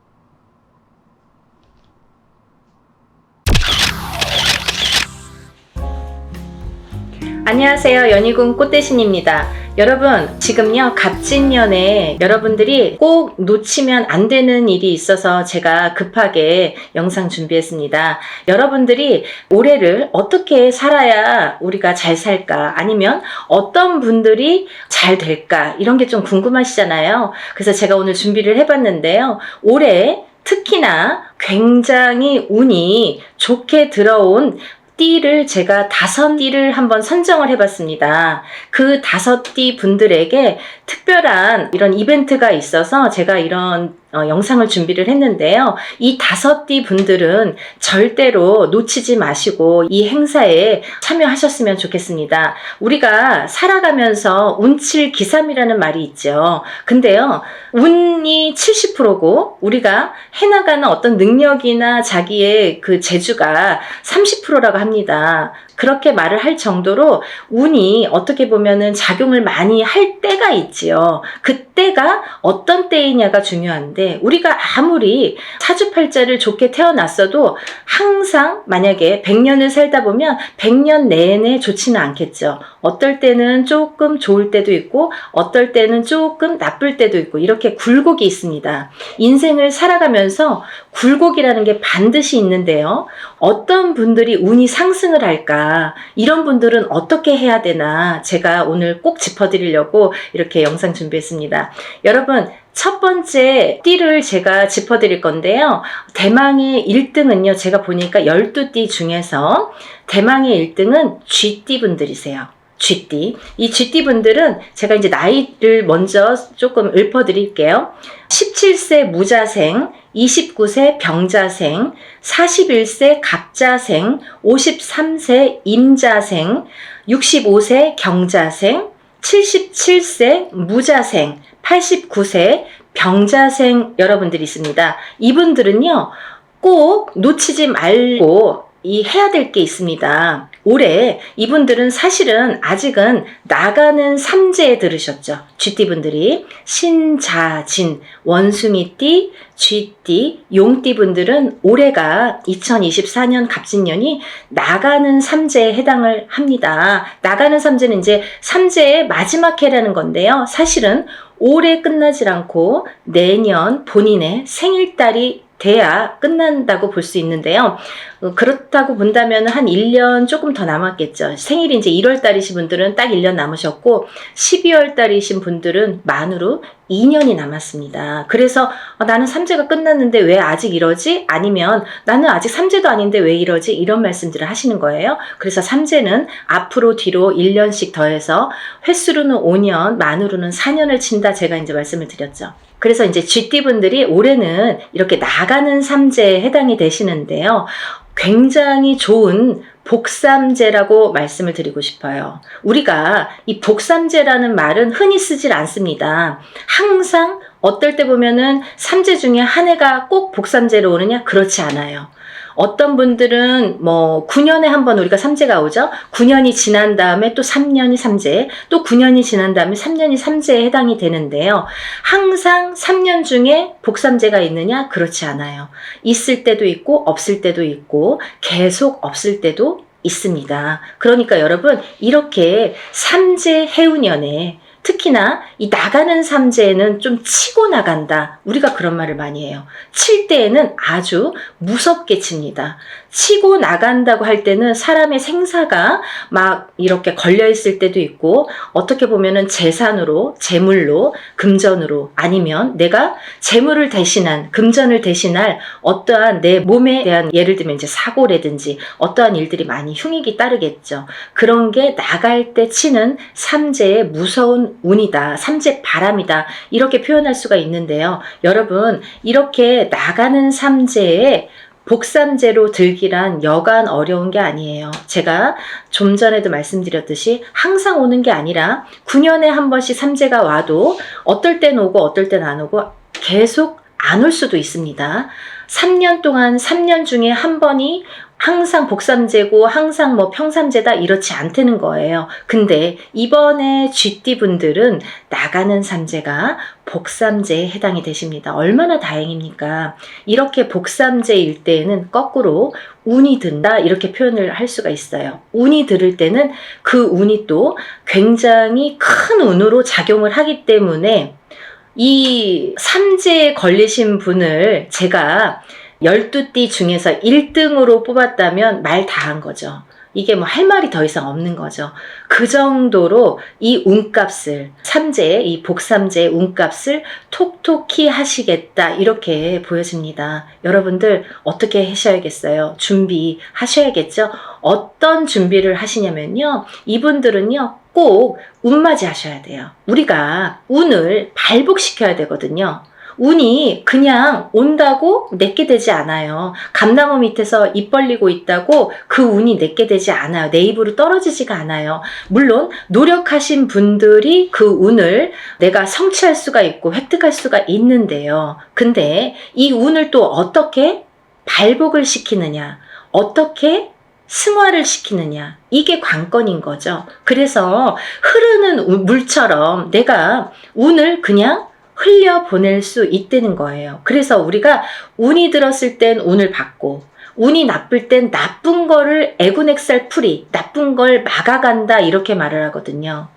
안녕하세요. 연희군 꽃대신입니다. 여러분, 지금요, 갑진년에 여러분들이 꼭 놓치면 안 되는 일이 있어서 제가 급하게 영상 준비했습니다. 여러분들이 올해를 어떻게 살아야 우리가 잘 살까? 아니면 어떤 분들이 잘 될까? 이런 게 좀 궁금하시잖아요. 그래서 제가 오늘 준비를 해봤는데요. 올해 특히나 굉장히 운이 좋게 들어온 띠를 제가 5띠를 한번 선정을 해봤습니다. 그 5띠 분들에게 특별한 이런 이벤트가 있어서 제가 이런 영상을 준비를 했는데요. 이 5띠 분들은 절대로 놓치지 마시고 이 행사에 참여하셨으면 좋겠습니다. 우리가 살아가면서 운칠 기삼이라는 말이 있죠. 근데요, 운이 70%고 우리가 해나가는 어떤 능력이나 자기의 그 재주가 30%라고 합니다. 그렇게 말을 할 정도로 운이 어떻게 보면은 작용을 많이 할 때가 있지요. 그때가 어떤 때이냐가 중요한데, 우리가 아무리 사주팔자를 좋게 태어났어도 항상 만약에 100년을 살다 보면 100년 내내 좋지는 않겠죠. 어떨 때는 조금 좋을 때도 있고 어떨 때는 조금 나쁠 때도 있고, 이렇게 굴곡이 있습니다. 인생을 살아가면서 굴곡이라는 게 반드시 있는데요. 어떤 분들이 운이 상승을 할까? 이런 분들은 어떻게 해야 되나? 제가 오늘 꼭 짚어드리려고 이렇게 영상 준비했습니다. 여러분, 첫 번째 띠를 제가 짚어드릴 건데요. 대망의 1등은요. 제가 보니까 12띠 중에서 대망의 1등은 쥐띠 분들이세요. 쥐띠. 이 쥐띠 분들은 제가 이제 나이를 먼저 조금 읊어드릴게요. 17세 무자생, 29세 병자생, 41세 갑자생, 53세 임자생, 65세 경자생, 77세 무자생, 89세 병자생 여러분들이 있습니다. 이분들은요, 꼭 놓치지 말고 해야 될 게 있습니다. 올해 이분들은 사실은 아직은 나가는 삼재에 들으셨죠. 쥐띠분들이 신자진, 원숭이띠, 쥐띠, 용띠 분들은 올해가 2024년 갑진년이 나가는 삼재에 해당을 합니다. 나가는 삼재는 이제 삼재의 마지막 해라는 건데요. 사실은 올해 끝나질 않고 내년 본인의 생일달이 돼야 끝난다고 볼 수 있는데요. 그렇다고 본다면 한 1년 조금 더 남았겠죠. 생일이 이제 1월 달이신 분들은 딱 1년 남으셨고 12월 달이신 분들은 만으로 2년이 남았습니다. 그래서 나는 삼재가 끝났는데 왜 아직 이러지? 아니면 나는 아직 삼재도 아닌데 왜 이러지? 이런 말씀들을 하시는 거예요. 그래서 삼재는 앞으로 뒤로 1년씩 더해서 횟수로는 5년, 만으로는 4년을 친다, 제가 이제 말씀을 드렸죠. 그래서 이제 쥐띠분들이 올해는 이렇게 나가는 삼재에 해당이 되시는데요. 굉장히 좋은 복삼재라고 말씀을 드리고 싶어요. 우리가 이 복삼재라는 말은 흔히 쓰질 않습니다. 항상 어떨 때 보면은 삼재 중에 한 해가 꼭 복삼재로 오느냐? 그렇지 않아요. 어떤 분들은 뭐 9년에 한 번 우리가 삼재가 오죠. 9년이 지난 다음에 또 3년이 삼재, 또 9년이 지난 다음에 3년이 삼재에 해당이 되는데요. 항상 3년 중에 복삼재가 있느냐? 그렇지 않아요. 있을 때도 있고 없을 때도 있고 계속 없을 때도 있습니다. 그러니까 여러분, 이렇게 삼재 해운년에 특히나 이 나가는 삼재에는 좀 치고 나간다. 우리가 그런 말을 많이 해요. 칠 때에는 아주 무섭게 칩니다. 치고 나간다고 할 때는 사람의 생사가 막 이렇게 걸려 있을 때도 있고, 어떻게 보면은 재산으로, 재물로, 금전으로, 아니면 내가 재물을 대신한, 금전을 대신할 어떠한 내 몸에 대한, 예를 들면 이제 사고라든지 어떠한 일들이 많이 흉익이 따르겠죠. 그런 게 나갈 때 치는 삼재의 무서운 운이다, 삼재 바람이다, 이렇게 표현할 수가 있는데요. 여러분, 이렇게 나가는 삼재에 복삼재로 들기란 여간 어려운 게 아니에요. 제가 좀 전에도 말씀드렸듯이 항상 오는 게 아니라 9년에 한 번씩 삼재가 와도 어떨 땐 오고 어떨 땐 안 오고 계속 안 올 수도 있습니다. 3년 동안 3년 중에 한 번이 항상 복삼재고 항상 뭐 평삼재다 이렇지 않다는 거예요. 근데 이번에 쥐띠 분들은 나가는 삼재가 복삼재에 해당이 되십니다. 얼마나 다행입니까? 이렇게 복삼재일 때에는 거꾸로 운이 든다 이렇게 표현을 할 수가 있어요. 운이 들을 때는 그 운이 또 굉장히 큰 운으로 작용을 하기 때문에 이 삼재에 걸리신 분을 제가 12띠 중에서 1등으로 뽑았다면 말 다 한 거죠. 이게 뭐 할 말이 더 이상 없는 거죠. 그 정도로 이 운값을, 삼재의 이 복삼재의 운값을 톡톡히 하시겠다 이렇게 보여집니다. 여러분들 어떻게 하셔야겠어요? 준비하셔야겠죠? 어떤 준비를 하시냐면요. 이분들은요. 꼭 운맞이 하셔야 돼요. 우리가 운을 발복시켜야 되거든요. 운이 그냥 온다고 내게 되지 않아요. 감나무 밑에서 입 벌리고 있다고 그 운이 내게 되지 않아요. 내 입으로 떨어지지가 않아요. 물론 노력하신 분들이 그 운을 내가 성취할 수가 있고 획득할 수가 있는데요. 근데 이 운을 또 어떻게 발복을 시키느냐, 어떻게 승화를 시키느냐, 이게 관건인 거죠. 그래서 흐르는 물처럼 내가 운을 그냥 흘려보낼 수 있다는 거예요. 그래서 우리가 운이 들었을 땐 운을 받고, 운이 나쁠 땐 나쁜 거를 애군액살 풀이, 나쁜 걸 막아간다 이렇게 말을 하거든요.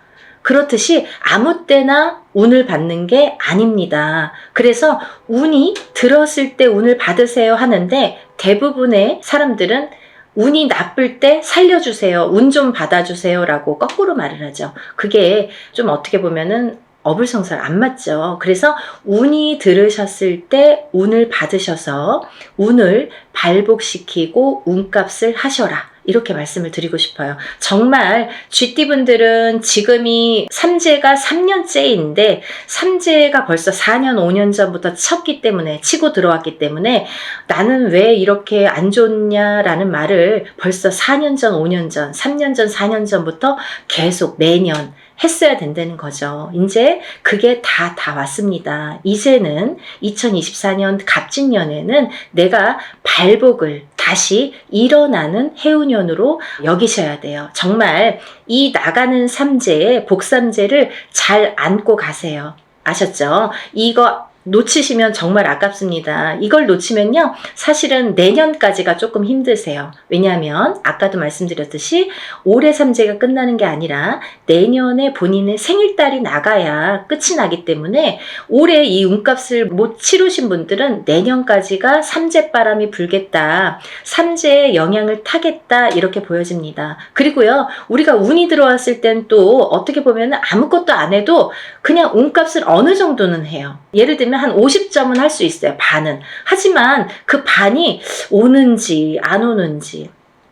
그렇듯이 아무 때나 운을 받는 게 아닙니다. 그래서 운이 들었을 때 운을 받으세요 하는데 대부분의 사람들은 운이 나쁠 때 살려주세요, 운 좀 받아주세요 라고 거꾸로 말을 하죠. 그게 좀 어떻게 보면은 어불성설 안 맞죠. 그래서 운이 들으셨을 때 운을 받으셔서 운을 발복시키고 운값을 하셔라. 이렇게 말씀을 드리고 싶어요. 정말 쥐띠분들은 지금이 삼재가 3년째인데 삼재가 벌써 4년, 5년 전부터 쳤기 때문에, 치고 들어왔기 때문에 나는 왜 이렇게 안 좋냐라는 말을 벌써 4년 전, 5년 전, 3년 전, 4년 전부터 계속 매년 했어야 된다는 거죠. 이제 그게 다 왔습니다. 이제는 2024년 갑진년에는 내가 발복을 다시 일어나는 해운년으로 여기셔야 돼요. 정말 이 나가는 삼재의 복삼재를 잘 안고 가세요. 아셨죠? 이거 놓치시면 정말 아깝습니다. 이걸 놓치면요, 사실은 내년까지가 조금 힘드세요. 왜냐하면 아까도 말씀드렸듯이 올해 삼재가 끝나는 게 아니라 내년에 본인의 생일달이 나가야 끝이 나기 때문에 올해 이 운값을 못 치르신 분들은 내년까지가 삼재바람이 불겠다, 삼재의 영향을 타겠다 이렇게 보여집니다. 그리고요, 우리가 운이 들어왔을 땐 또 어떻게 보면 아무것도 안 해도 그냥 운값을 어느 정도는 해요. 예를 들면 한 50점은 할 수 있어요. 반은. 하지만 그 반이 오는지 안 오는지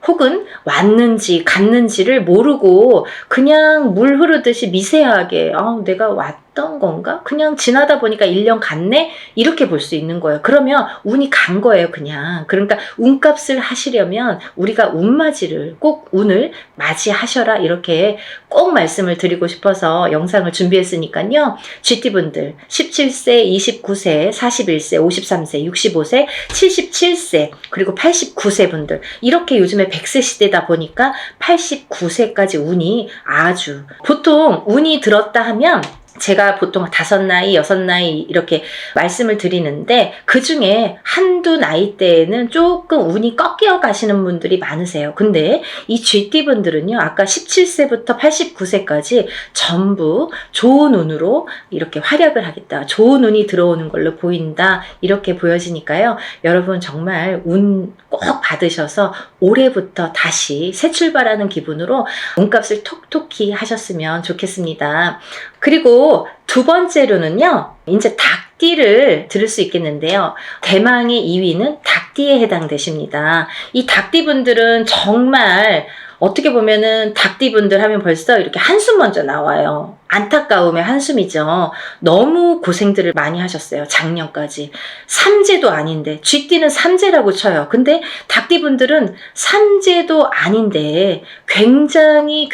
혹은 왔는지 갔는지를 모르고 그냥 물 흐르듯이 미세하게 내가 왔던 건가? 그냥 지나다 보니까 1년 갔네? 이렇게 볼 수 있는 거예요. 그러면 운이 간 거예요, 그냥. 그러니까 운값을 하시려면 우리가 운맞이를, 꼭 운을 맞이하셔라 이렇게 꼭 말씀을 드리고 싶어서 영상을 준비했으니까요. 쥐띠분들 17세, 29세, 41세, 53세, 65세, 77세 그리고 89세 분들, 이렇게 요즘에 100세 시대다 보니까 89세까지 운이 아주, 보통 운이 들었다 하면 제가 보통 5나이, 6나이 이렇게 말씀을 드리는데 그 중에 한두 나이대에는 조금 운이 꺾여 가시는 분들이 많으세요. 근데 이 GT 분들은요, 아까 17세부터 89세까지 전부 좋은 운으로 이렇게 활약을 하겠다. 좋은 운이 들어오는 걸로 보인다. 이렇게 보여지니까요. 여러분 정말 운 꼭 받으셔서 올해부터 다시 새 출발하는 기분으로 운값을 톡톡히 하셨으면 좋겠습니다. 그리고 두 번째로는요, 이제 닭띠를 들을 수 있겠는데요. 대망의 2위는 닭띠에 해당되십니다. 이 닭띠 분들은 정말 어떻게 보면은 닭띠 분들 하면 벌써 이렇게 한숨 먼저 나와요. 안타까움의 한숨이죠. 너무 고생들을 많이 하셨어요. 작년까지. 삼재도 아닌데, 쥐띠는 삼재라고 쳐요. 근데 닭띠 분들은 삼재도 아닌데 굉장히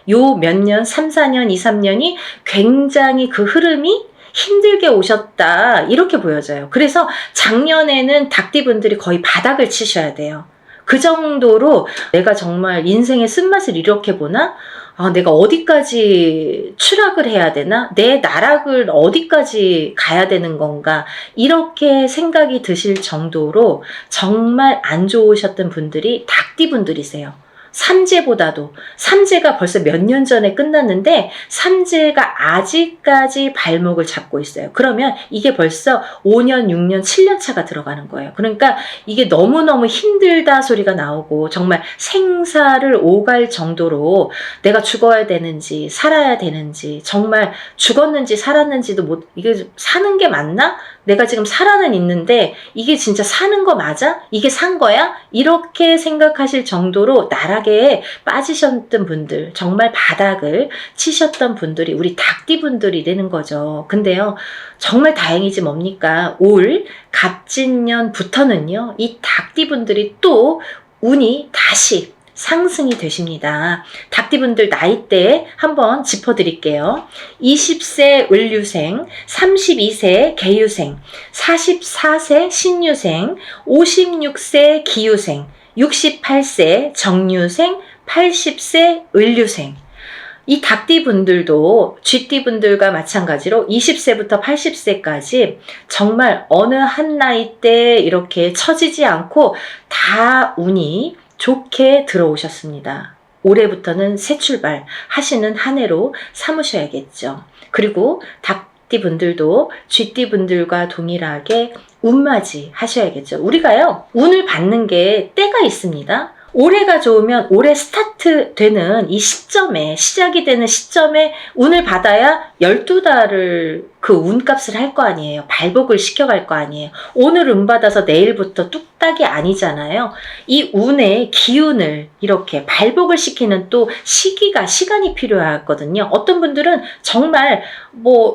요 몇 년, 3, 4년, 2, 3년이 굉장히 그 흐름이 힘들게 오셨다. 이렇게 보여져요. 그래서 작년에는 닭띠 분들이 거의 바닥을 치셔야 돼요. 그 정도로 내가 정말 인생의 쓴맛을 이렇게 보나? 내가 어디까지 추락을 해야 되나? 내 나락을 어디까지 가야 되는 건가? 이렇게 생각이 드실 정도로 정말 안 좋으셨던 분들이 닭띠 분들이세요. 삼재보다도, 삼재가 벌써 몇 년 전에 끝났는데 삼재가 아직까지 발목을 잡고 있어요. 그러면 이게 벌써 5년, 6년, 7년 차가 들어가는 거예요. 그러니까 이게 너무너무 힘들다 소리가 나오고 정말 생사를 오갈 정도로 내가 죽어야 되는지 살아야 되는지, 정말 죽었는지 살았는지도 이게 사는 게 맞나? 내가 지금 살아는 있는데 이게 진짜 사는 거 맞아? 이게 산 거야? 이렇게 생각하실 정도로 나락에 빠지셨던 분들, 정말 바닥을 치셨던 분들이 우리 닭띠 분들이 되는 거죠. 근데요, 정말 다행이지 뭡니까? 올 갑진년부터는요, 이 닭띠 분들이 또 운이 다시 상승이 되십니다. 닭띠분들 나이대 한번 짚어드릴게요. 20세 을류생, 32세 개유생, 44세 신유생, 56세 기유생, 68세 정유생, 80세 을류생. 이 닭띠 분들도 쥐띠 분들과 마찬가지로 20세부터 80세까지 정말 어느 한 나이대 이렇게 처지지 않고 다 운이 좋게 들어오셨습니다. 올해부터는 새 출발 하시는 한 해로 삼으셔야겠죠. 그리고 닭띠 분들도 쥐띠 분들과 동일하게 운맞이 하셔야겠죠. 우리가요, 운을 받는 게 때가 있습니다. 올해가 좋으면 올해 스타트 되는 이 시점에, 시작이 되는 시점에 운을 받아야 12달을 그 운값을 할 거 아니에요. 발복을 시켜갈 거 아니에요. 오늘 운 받아서 내일부터 뚝딱이 아니잖아요. 이 운의 기운을 이렇게 발복을 시키는 또 시간이 필요하거든요. 어떤 분들은 정말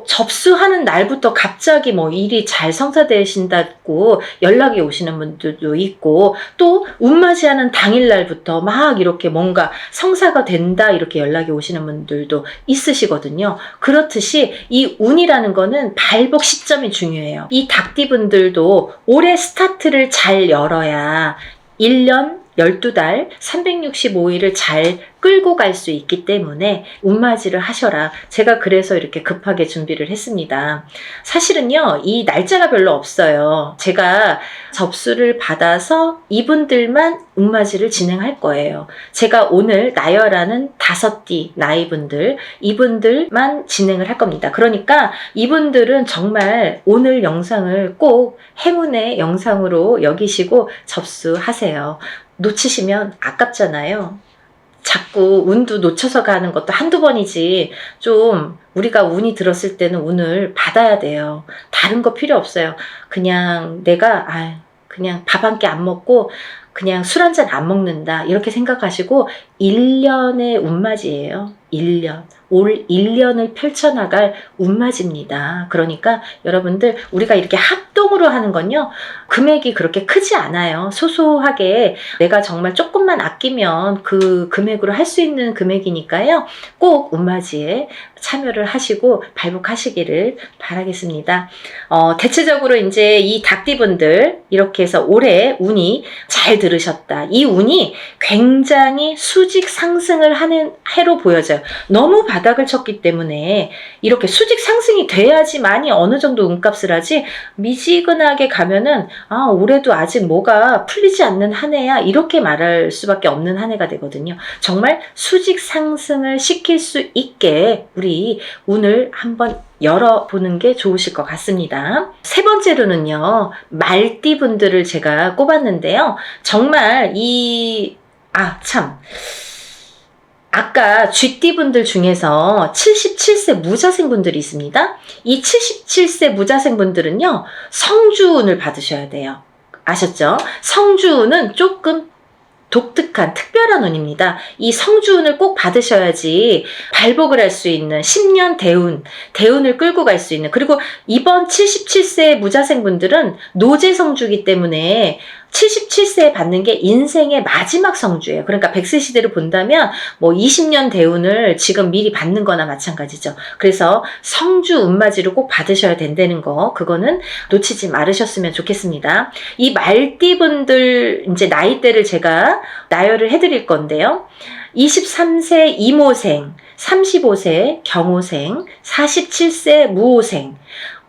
접수하는 날부터 갑자기 일이 잘 성사되신다고 연락이 오시는 분들도 있고, 또 운맞이하는 당일날부터 막 이렇게 뭔가 성사가 된다 이렇게 연락이 오시는 분들도 있으시거든요. 그렇듯이 이 운이라는 거는 발복 시점이 중요해요. 이 닭띠 분들도 올해 스타트를 잘 열어야 1년 12달 365일을 잘 끌고 갈 수 있기 때문에 운맞이를 하셔라. 제가 그래서 이렇게 급하게 준비를 했습니다. 사실은요, 이 날짜가 별로 없어요. 제가 접수를 받아서 이분들만 운맞이를 진행할 거예요. 제가 오늘 나열하는 5띠 나이분들, 이분들만 진행을 할 겁니다. 그러니까 이분들은 정말 오늘 영상을 꼭 행운의 영상으로 여기시고 접수하세요. 놓치시면 아깝잖아요. 자꾸 운도 놓쳐서 가는 것도 한두 번이지, 좀 우리가 운이 들었을 때는 운을 받아야 돼요. 다른 거 필요 없어요. 그냥 내가 그냥 밥 한 끼 안 먹고 그냥 술 한 잔 안 먹는다 이렇게 생각하시고 1년의 운맞이에요. 1년. 올 1년을 펼쳐나갈 운맞이입니다. 그러니까 여러분들, 우리가 이렇게 콩으로 하는 건요, 금액이 그렇게 크지 않아요. 소소하게 내가 정말 조금만 아끼면 그 금액으로 할 수 있는 금액이니까요. 꼭 운맞이에 참여를 하시고 발복하시기를 바라겠습니다. 대체적으로 이제 이 닭띠분들 이렇게 해서 올해 운이 잘 들으셨다. 이 운이 굉장히 수직 상승을 하는 해로 보여져요. 너무 바닥을 쳤기 때문에 이렇게 수직 상승이 돼야지만이 어느 정도 운값을 하지, 미지근하게 가면은 올해도 아직 뭐가 풀리지 않는 한 해야, 이렇게 말할 수밖에 없는 한 해가 되거든요. 정말 수직 상승을 시킬 수 있게 우리 운을 한번 열어보는 게 좋으실 것 같습니다. 세 번째로는요, 말띠 분들을 제가 꼽았는데요. 정말 아까 쥐띠 분들 중에서 77세 무자생 분들이 있습니다. 이 77세 무자생 분들은요, 성주운을 받으셔야 돼요. 아셨죠? 성주운은 조금 독특한 특별한 운입니다. 이 성주운을 꼭 받으셔야지 발복을 할 수 있는 10년 대운을 끌고 갈 수 있는, 그리고 이번 77세 무자생 분들은 노재 성주이기 때문에 77세에 받는 게 인생의 마지막 성주예요. 그러니까 백세시대로 본다면 뭐 20년 대운을 지금 미리 받는 거나 마찬가지죠. 그래서 성주 운맞이를 꼭 받으셔야 된다는 거, 그거는 놓치지 말으셨으면 좋겠습니다. 이 말띠분들 이제 나이대를 제가 나열을 해드릴 건데요. 23세 이모생, 35세 경호생, 47세 무호생,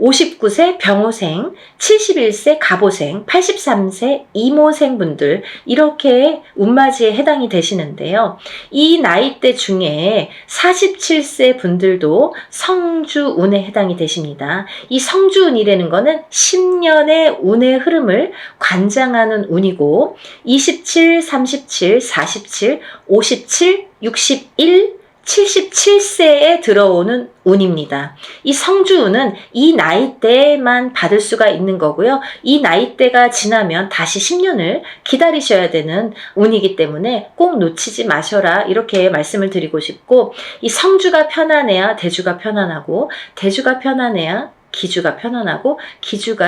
59세 병호생, 71세 갑오생, 83세 이모생 분들, 이렇게 운맞이에 해당이 되시는데요. 이 나이대 중에 47세 분들도 성주운에 해당이 되십니다. 이 성주운이라는 거는 10년의 운의 흐름을 관장하는 운이고, 27, 37, 47, 57, 61, 77세에 들어오는 운입니다. 이 성주운은 이 나이대만 받을 수가 있는 거고요. 이 나이대가 지나면 다시 10년을 기다리셔야 되는 운이기 때문에 꼭 놓치지 마셔라, 이렇게 말씀을 드리고 싶고, 이 성주가 편안해야 대주가 편안하고, 대주가 편안해야 기주가 편안하고,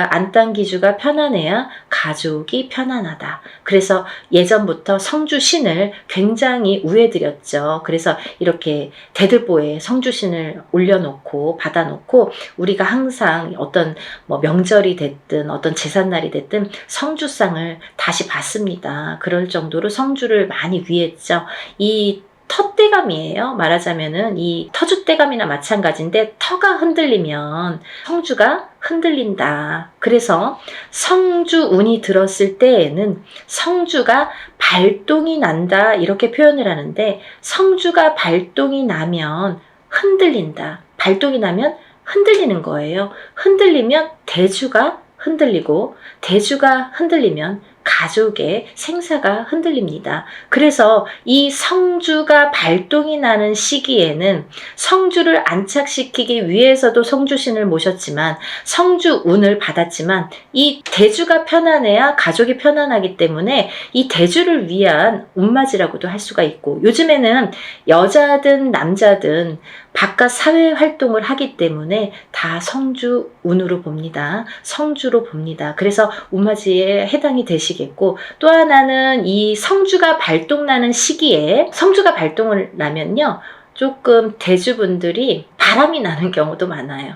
안딴기주가 편안해야 가족이 편안하다. 그래서 예전부터 성주신을 굉장히 우애드렸죠. 그래서 이렇게 대들보에 성주신을 올려놓고 받아놓고, 우리가 항상 어떤 명절이 됐든 어떤 제삿날이 됐든 성주상을 다시 받습니다. 그럴 정도로 성주를 많이 위했죠. 이 터대감이에요. 말하자면은 이 터줏대감이나 마찬가지인데, 터가 흔들리면 성주가 흔들린다. 그래서 성주운이 들었을 때에는 성주가 발동이 난다, 이렇게 표현을 하는데, 성주가 발동이 나면 흔들린다. 발동이 나면 흔들리는 거예요. 흔들리면 대주가 흔들리고, 대주가 흔들리면 가족의 생사가 흔들립니다. 그래서 이 성주가 발동이 나는 시기에는 성주를 안착시키기 위해서도 성주신을 모셨지만, 성주운을 받았지만, 이 대주가 편안해야 가족이 편안하기 때문에 이 대주를 위한 운맞이라고도 할 수가 있고, 요즘에는 여자든 남자든 바깥 사회 활동을 하기 때문에 다 성주운으로 봅니다. 성주로 봅니다. 그래서 운맞이에 해당이 되시겠고, 또 하나는 이 성주가 발동나는 시기에, 성주가 발동을 나면요, 조금 대주분들이 바람이 나는 경우도 많아요.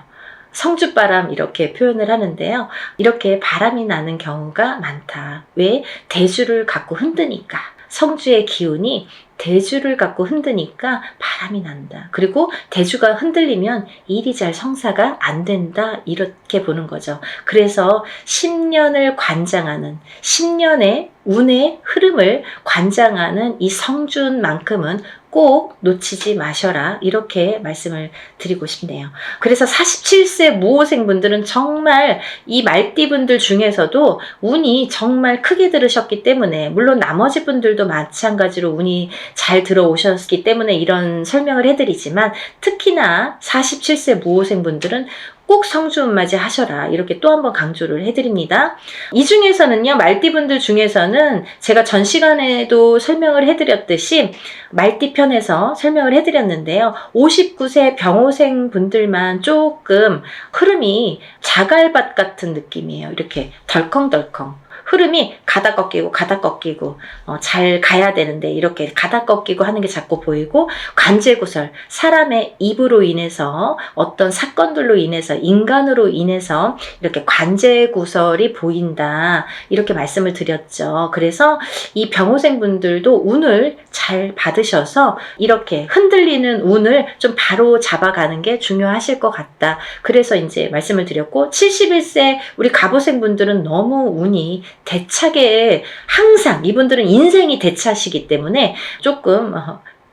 성주바람, 이렇게 표현을 하는데요. 이렇게 바람이 나는 경우가 많다. 왜? 대주를 갖고 흔드니까. 성주의 기운이 대주를 갖고 흔드니까 바람이 난다. 그리고 대주가 흔들리면 일이 잘 성사가 안 된다, 이렇게 보는 거죠. 그래서 10년을 관장하는, 10년의 운의 흐름을 관장하는 이 성주운만큼은 꼭 놓치지 마셔라, 이렇게 말씀을 드리고 싶네요. 그래서 47세 무호생 분들은 정말 이 말띠 분들 중에서도 운이 정말 크게 들으셨기 때문에, 물론 나머지 분들도 마찬가지로 운이 잘 들어오셨기 때문에 이런 설명을 해드리지만, 특히나 47세 무호생 분들은 꼭 성주운맞이 하셔라. 이렇게 또 한 번 강조를 해드립니다. 이 중에서는요, 말띠분들 중에서는 제가 전 시간에도 설명을 해드렸듯이 말띠 편에서 설명을 해드렸는데요. 59세 병호생 분들만 조금 흐름이 자갈밭 같은 느낌이에요. 이렇게 덜컹덜컹. 흐름이 가다 꺾이고 가다 꺾이고 잘 가야 되는데 이렇게 가다 꺾이고 하는 게 자꾸 보이고, 관제구설, 사람의 입으로 인해서 어떤 사건들로 인해서 인간으로 인해서 이렇게 관제구설이 보인다, 이렇게 말씀을 드렸죠. 그래서 이 병호생 분들도 운을 잘 받으셔서 이렇게 흔들리는 운을 좀 바로 잡아가는 게 중요하실 것 같다. 그래서 이제 말씀을 드렸고, 71세 우리 갑오생 분들은 너무 운이 대차게, 항상 이분들은 인생이 대차시기 때문에 조금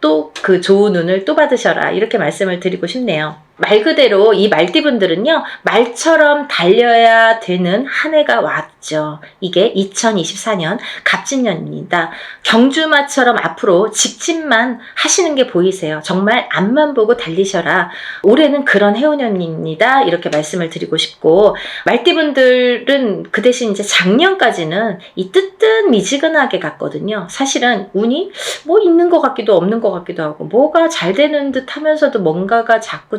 또 그 좋은 운을 또 받으셔라, 이렇게 말씀을 드리고 싶네요. 말 그대로 이 말띠분들은요, 말처럼 달려야 되는 한 해가 왔죠. 이게 2024년 갑진년입니다. 경주마처럼 앞으로 직진만 하시는 게 보이세요. 정말 앞만 보고 달리셔라. 올해는 그런 해운년입니다. 이렇게 말씀을 드리고 싶고, 말띠분들은 그 대신 이제 작년까지는 이 뜨뜻미지근하게 갔거든요. 사실은 운이 뭐 있는 것 같기도 없는 것 같기도 하고, 뭐가 잘 되는 듯 하면서도 뭔가가 자꾸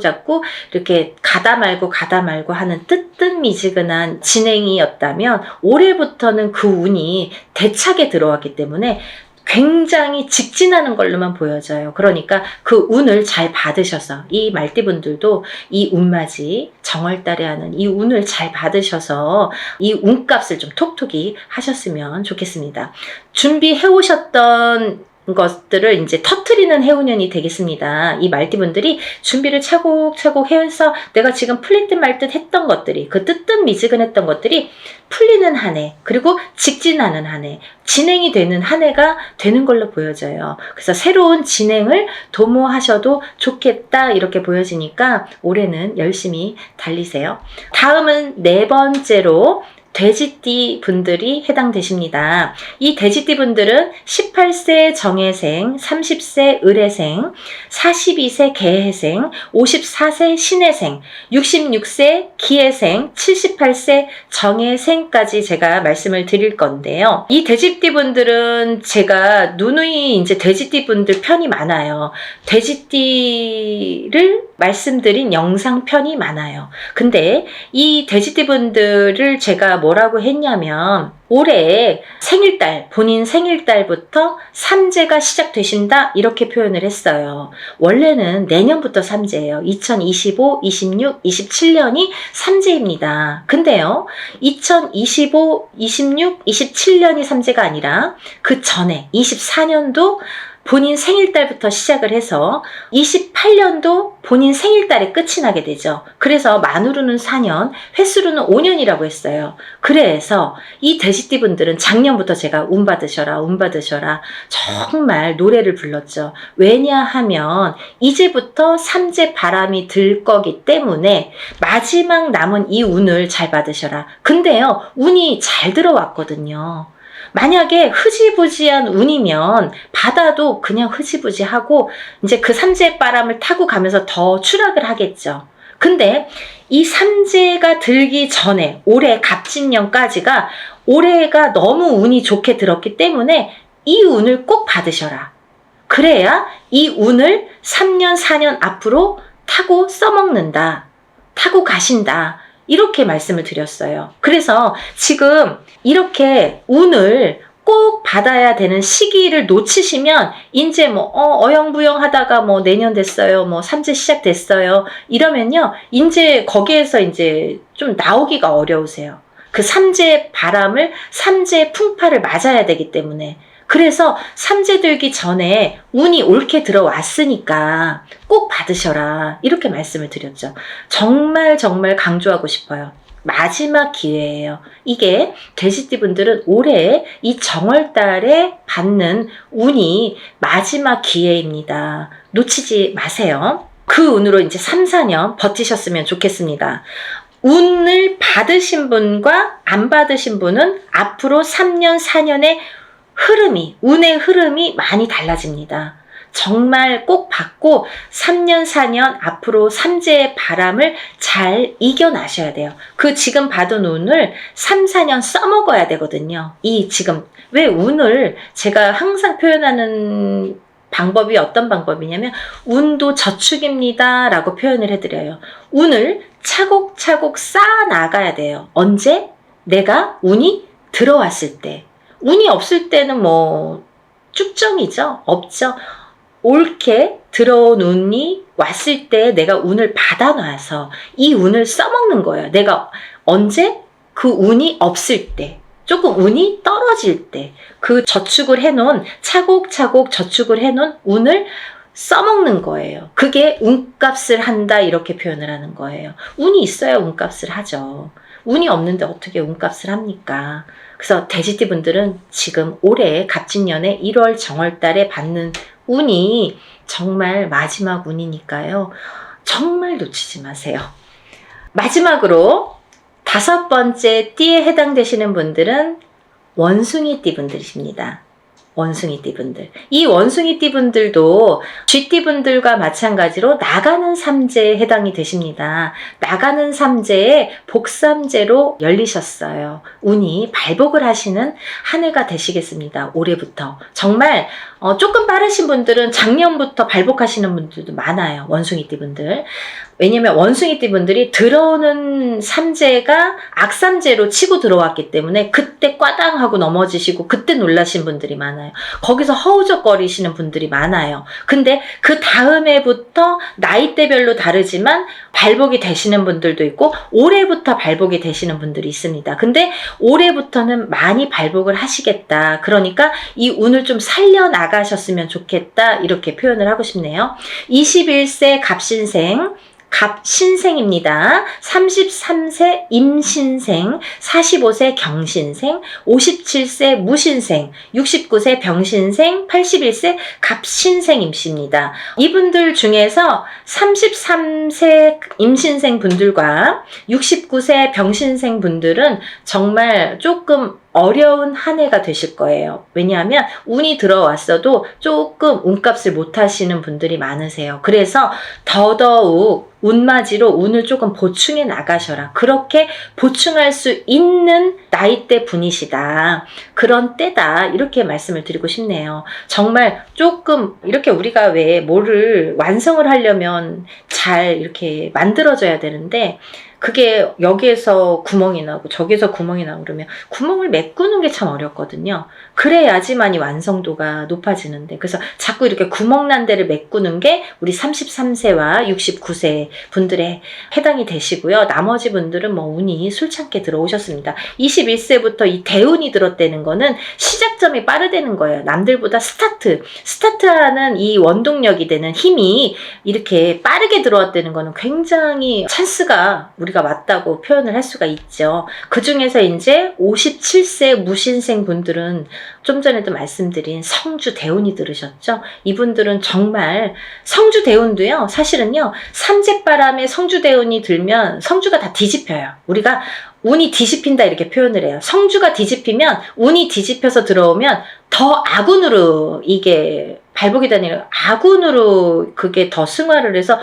이렇게 가다 말고 하는 뜨뜻미지근한 진행이었다면, 올해부터는 그 운이 대차게 들어왔기 때문에 굉장히 직진하는 걸로만 보여져요. 그러니까 그 운을 잘 받으셔서, 이 말띠분들도 이 운맞이, 정월달에 하는 이 운을 잘 받으셔서 이 운값을 좀 톡톡히 하셨으면 좋겠습니다. 준비해 오셨던 것들을 이제 터트리는 해운년이 되겠습니다. 이 말띠분들이 준비를 차곡차곡 해서 내가 지금 풀릴 듯 말 듯 했던 것들이, 그 뜨뜻미지근했던 것들이 풀리는 한 해, 그리고 직진하는 한 해, 진행이 되는 한 해가 되는 걸로 보여져요. 그래서 새로운 진행을 도모하셔도 좋겠다, 이렇게 보여지니까 올해는 열심히 달리세요. 다음은 네 번째로 돼지띠 분들이 해당되십니다. 이 돼지띠 분들은 18세 정해생, 30세 을해생, 42세 개해생, 54세 신해생, 66세 기해생, 78세 정해생까지 제가 말씀을 드릴 건데요. 이 돼지띠 분들은 제가 누누이 이제 돼지띠 분들 편이 많아요. 돼지띠를 말씀드린 영상 편이 많아요. 근데 이 돼지띠 분들을 제가 뭐라고 했냐면, 올해 생일달, 본인 생일달부터 삼재가 시작되신다, 이렇게 표현을 했어요. 원래는 내년부터 삼재예요. 2025, 26, 27년이 삼재입니다. 근데요, 2025, 26, 27년이 삼재가 아니라 그 전에 24년도 본인 생일달부터 시작을 해서 28년도 본인 생일달에 끝이 나게 되죠. 그래서 만으로는 4년, 횟수로는 5년이라고 했어요. 그래서 이 돼지띠 분들은 작년부터 제가 운 받으셔라, 운 받으셔라, 정말 노래를 불렀죠. 왜냐하면 이제부터 삼재 바람이 들 거기 때문에 마지막 남은 이 운을 잘 받으셔라. 근데요, 운이 잘 들어왔거든요. 만약에 흐지부지한 운이면 받아도 그냥 흐지부지하고 이제 그 삼재 바람을 타고 가면서 더 추락을 하겠죠. 근데 이 삼재가 들기 전에 올해 갑진년까지가, 올해가 너무 운이 좋게 들었기 때문에 이 운을 꼭 받으셔라. 그래야 이 운을 3년, 4년 앞으로 타고 써먹는다, 타고 가신다, 이렇게 말씀을 드렸어요. 그래서 지금 이렇게 운을 꼭 받아야 되는 시기를 놓치시면 이제 뭐 어영부영 하다가 뭐 내년 됐어요, 뭐 삼재 시작됐어요, 이러면요, 이제 거기에서 이제 좀 나오기가 어려우세요. 그 삼재 바람을, 삼재 풍파를 맞아야 되기 때문에. 그래서 삼재 들기 전에 운이 옳게 들어왔으니까 꼭 받으셔라, 이렇게 말씀을 드렸죠. 정말 강조하고 싶어요. 마지막 기회예요. 이게 돼지띠 분들은 올해 이 정월달에 받는 운이 마지막 기회입니다. 놓치지 마세요. 그 운으로 이제 3, 4년 버티셨으면 좋겠습니다. 운을 받으신 분과 안 받으신 분은 앞으로 3년, 4년의 흐름이, 운의 흐름이 많이 달라집니다. 정말 꼭 받고 3년, 4년 앞으로 삼재의 바람을 잘 이겨나셔야 돼요. 그 지금 받은 운을 3, 4년 써먹어야 되거든요. 이 지금 왜 운을 제가 항상 표현하는 방법이 어떤 방법이냐면 운도 저축입니다 라고 표현을 해드려요. 운을 차곡차곡 쌓아 나가야 돼요. 언제? 내가 운이 들어왔을 때. 운이 없을 때는 뭐 쭉정이죠. 없죠. 옳게 들어온 운이 왔을 때 내가 운을 받아놔서 이 운을 써먹는 거예요. 내가 언제? 그 운이 없을 때. 조금 운이 떨어질 때 그 저축을 해놓은 차곡차곡 저축을 해놓은 운을 써먹는 거예요. 그게 운값을 한다 이렇게 표현을 하는 거예요. 운이 있어야 운값을 하죠. 운이 없는데 어떻게 운값을 합니까? 그래서 돼지띠 분들은 지금 올해 갑진년에 1월 정월달에 받는 운이 정말 마지막 운이니까요. 정말 놓치지 마세요. 마지막으로 5번째 띠에 해당되시는 분들은 원숭이띠 분들이십니다. 원숭이띠 분들. 이 원숭이띠 분들도 쥐띠 분들과 마찬가지로 나가는 삼재에 해당이 되십니다. 나가는 삼재에 복삼재로 열리셨어요. 운이 발복을 하시는 한 해가 되시겠습니다. 올해부터. 정말 조금 빠르신 분들은 작년부터 발복하시는 분들도 많아요. 원숭이띠 분들. 왜냐면 원숭이띠 분들이 들어오는 삼재가 악삼재로 치고 들어왔기 때문에 그때 꽈당하고 넘어지시고 그때 놀라신 분들이 많아요. 거기서 허우적거리시는 분들이 많아요. 근데 그 다음 해부터 나이대별로 다르지만 발복이 되시는 분들도 있고 올해부터 발복이 되시는 분들이 있습니다. 근데 올해부터는 많이 발복을 하시겠다. 그러니까 이 운을 좀 살려나가셨으면 좋겠다. 이렇게 표현을 하고 싶네요. 21세 갑신생 갑신생입니다. 33세 임신생, 45세 경신생, 57세 무신생, 69세 병신생, 81세 갑신생입니다. 이분들 중에서 33세 임신생 분들과 69세 병신생 분들은 정말 조금 어려운 한 해가 되실 거예요. 왜냐하면 운이 들어왔어도 조금 운값을 못 하시는 분들이 많으세요. 그래서 더더욱 운맞이로 운을 조금 보충해 나가셔라. 그렇게 보충할 수 있는 나이대 분이시다. 그런 때다. 이렇게 말씀을 드리고 싶네요. 정말 조금 이렇게 우리가 왜 뭐를 완성을 하려면 잘 이렇게 만들어져야 되는데 그게 여기에서 구멍이 나고 저기에서 구멍이 나고 그러면 구멍을 메꾸는 게 참 어렵거든요. 그래야지만이 완성도가 높아지는데 그래서 자꾸 이렇게 구멍 난 데를 메꾸는 게 우리 33세와 69세 분들에 해당이 되시고요. 나머지 분들은 뭐 운이 술창게 들어오셨습니다. 21세부터 이 대운이 들었다는 거는 시작점이 빠르다는 거예요. 남들보다 스타트하는 이 원동력이 되는 힘이 이렇게 빠르게 들어왔다는 거는 굉장히 찬스가 우리가 맞다고 표현을 할 수가 있죠. 그 중에서 이제 57세 무신생 분들은 좀 전에도 말씀드린 성주 대운이 들으셨죠? 이분들은 정말 성주 대운도요. 사실은요. 삼재바람에 성주 대운이 들면 성주가 다 뒤집혀요. 우리가 운이 뒤집힌다 이렇게 표현을 해요. 성주가 뒤집히면 운이 뒤집혀서 들어오면 더 악운으로 이게 발복이 되는 악운으로 그게 더 승화를 해서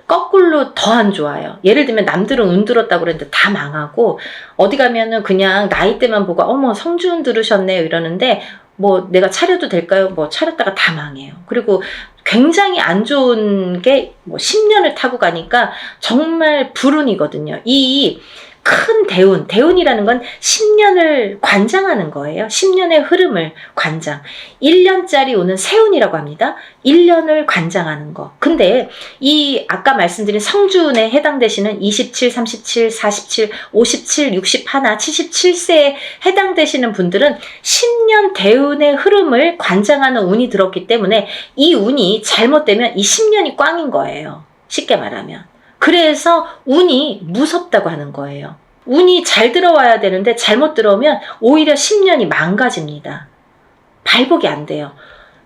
거꾸로 더 안 좋아요. 예를 들면 남들은 운 들었다고 그랬는데 다 망하고 어디 가면은 그냥 나이대만 보고 어머 성주운 들으셨네요 이러는데 뭐 내가 차려도 될까요? 뭐 차렸다가 다 망해요. 그리고 굉장히 안 좋은 게 뭐 10년을 타고 가니까 정말 불운이거든요. 이 큰 대운이라는 건 10년을 관장하는 거예요. 10년의 흐름을 관장. 1년짜리 오는 세운이라고 합니다. 1년을 관장하는 거. 근데 이 아까 말씀드린 성주운에 해당되시는 27, 37, 47, 57, 61, 77세에 해당되시는 분들은 10년 대운의 흐름을 관장하는 운이 들었기 때문에 이 운이 잘못되면 이 10년이 꽝인 거예요. 쉽게 말하면. 그래서 운이 무섭다고 하는 거예요. 운이 잘 들어와야 되는데 잘못 들어오면 오히려 10년이 망가집니다. 발복이 안 돼요.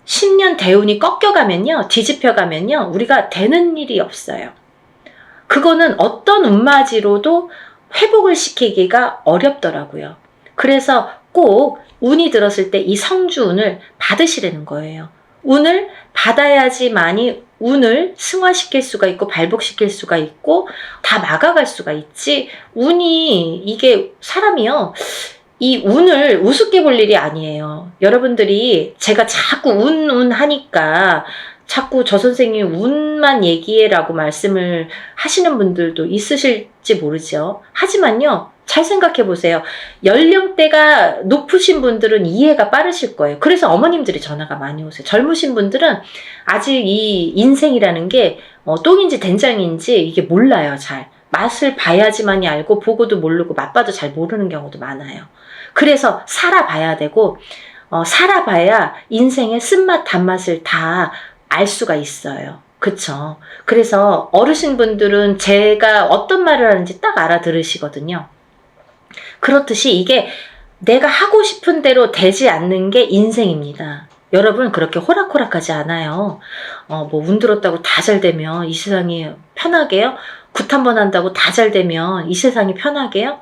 10년 대운이 꺾여가면요. 뒤집혀가면요. 우리가 되는 일이 없어요. 그거는 어떤 운맞이로도 회복을 시키기가 어렵더라고요. 그래서 꼭 운이 들었을 때 이 성주운을 받으시라는 거예요. 운을 받아야지만이 운을 승화시킬 수가 있고 발복시킬 수가 있고 다 막아갈 수가 있지. 운이 이게 사람이요. 이 운을 우습게 볼 일이 아니에요. 여러분들이 제가 자꾸 운 하니까 자꾸 저 선생님이 운만 얘기해라고 말씀을 하시는 분들도 있으실지 모르죠. 하지만요. 잘 생각해 보세요. 연령대가 높으신 분들은 이해가 빠르실 거예요. 그래서 어머님들이 전화가 많이 오세요. 젊으신 분들은 아직 이 인생이라는 게 똥인지 된장인지 이게 몰라요. 잘. 맛을 봐야지만이 알고 보고도 모르고 맛봐도 잘 모르는 경우도 많아요. 그래서 살아봐야 되고 살아봐야 인생의 쓴맛 단맛을 다 알 수가 있어요. 그쵸? 그래서 어르신분들은 제가 어떤 말을 하는지 딱 알아들으시거든요. 그렇듯이 이게 내가 하고 싶은 대로 되지 않는 게 인생입니다. 여러분 그렇게 호락호락하지 않아요. 뭐 운 들었다고 다 잘 되면 이 세상이 편하게요? 굿 한 번 한다고 다 잘 되면 이 세상이 편하게요?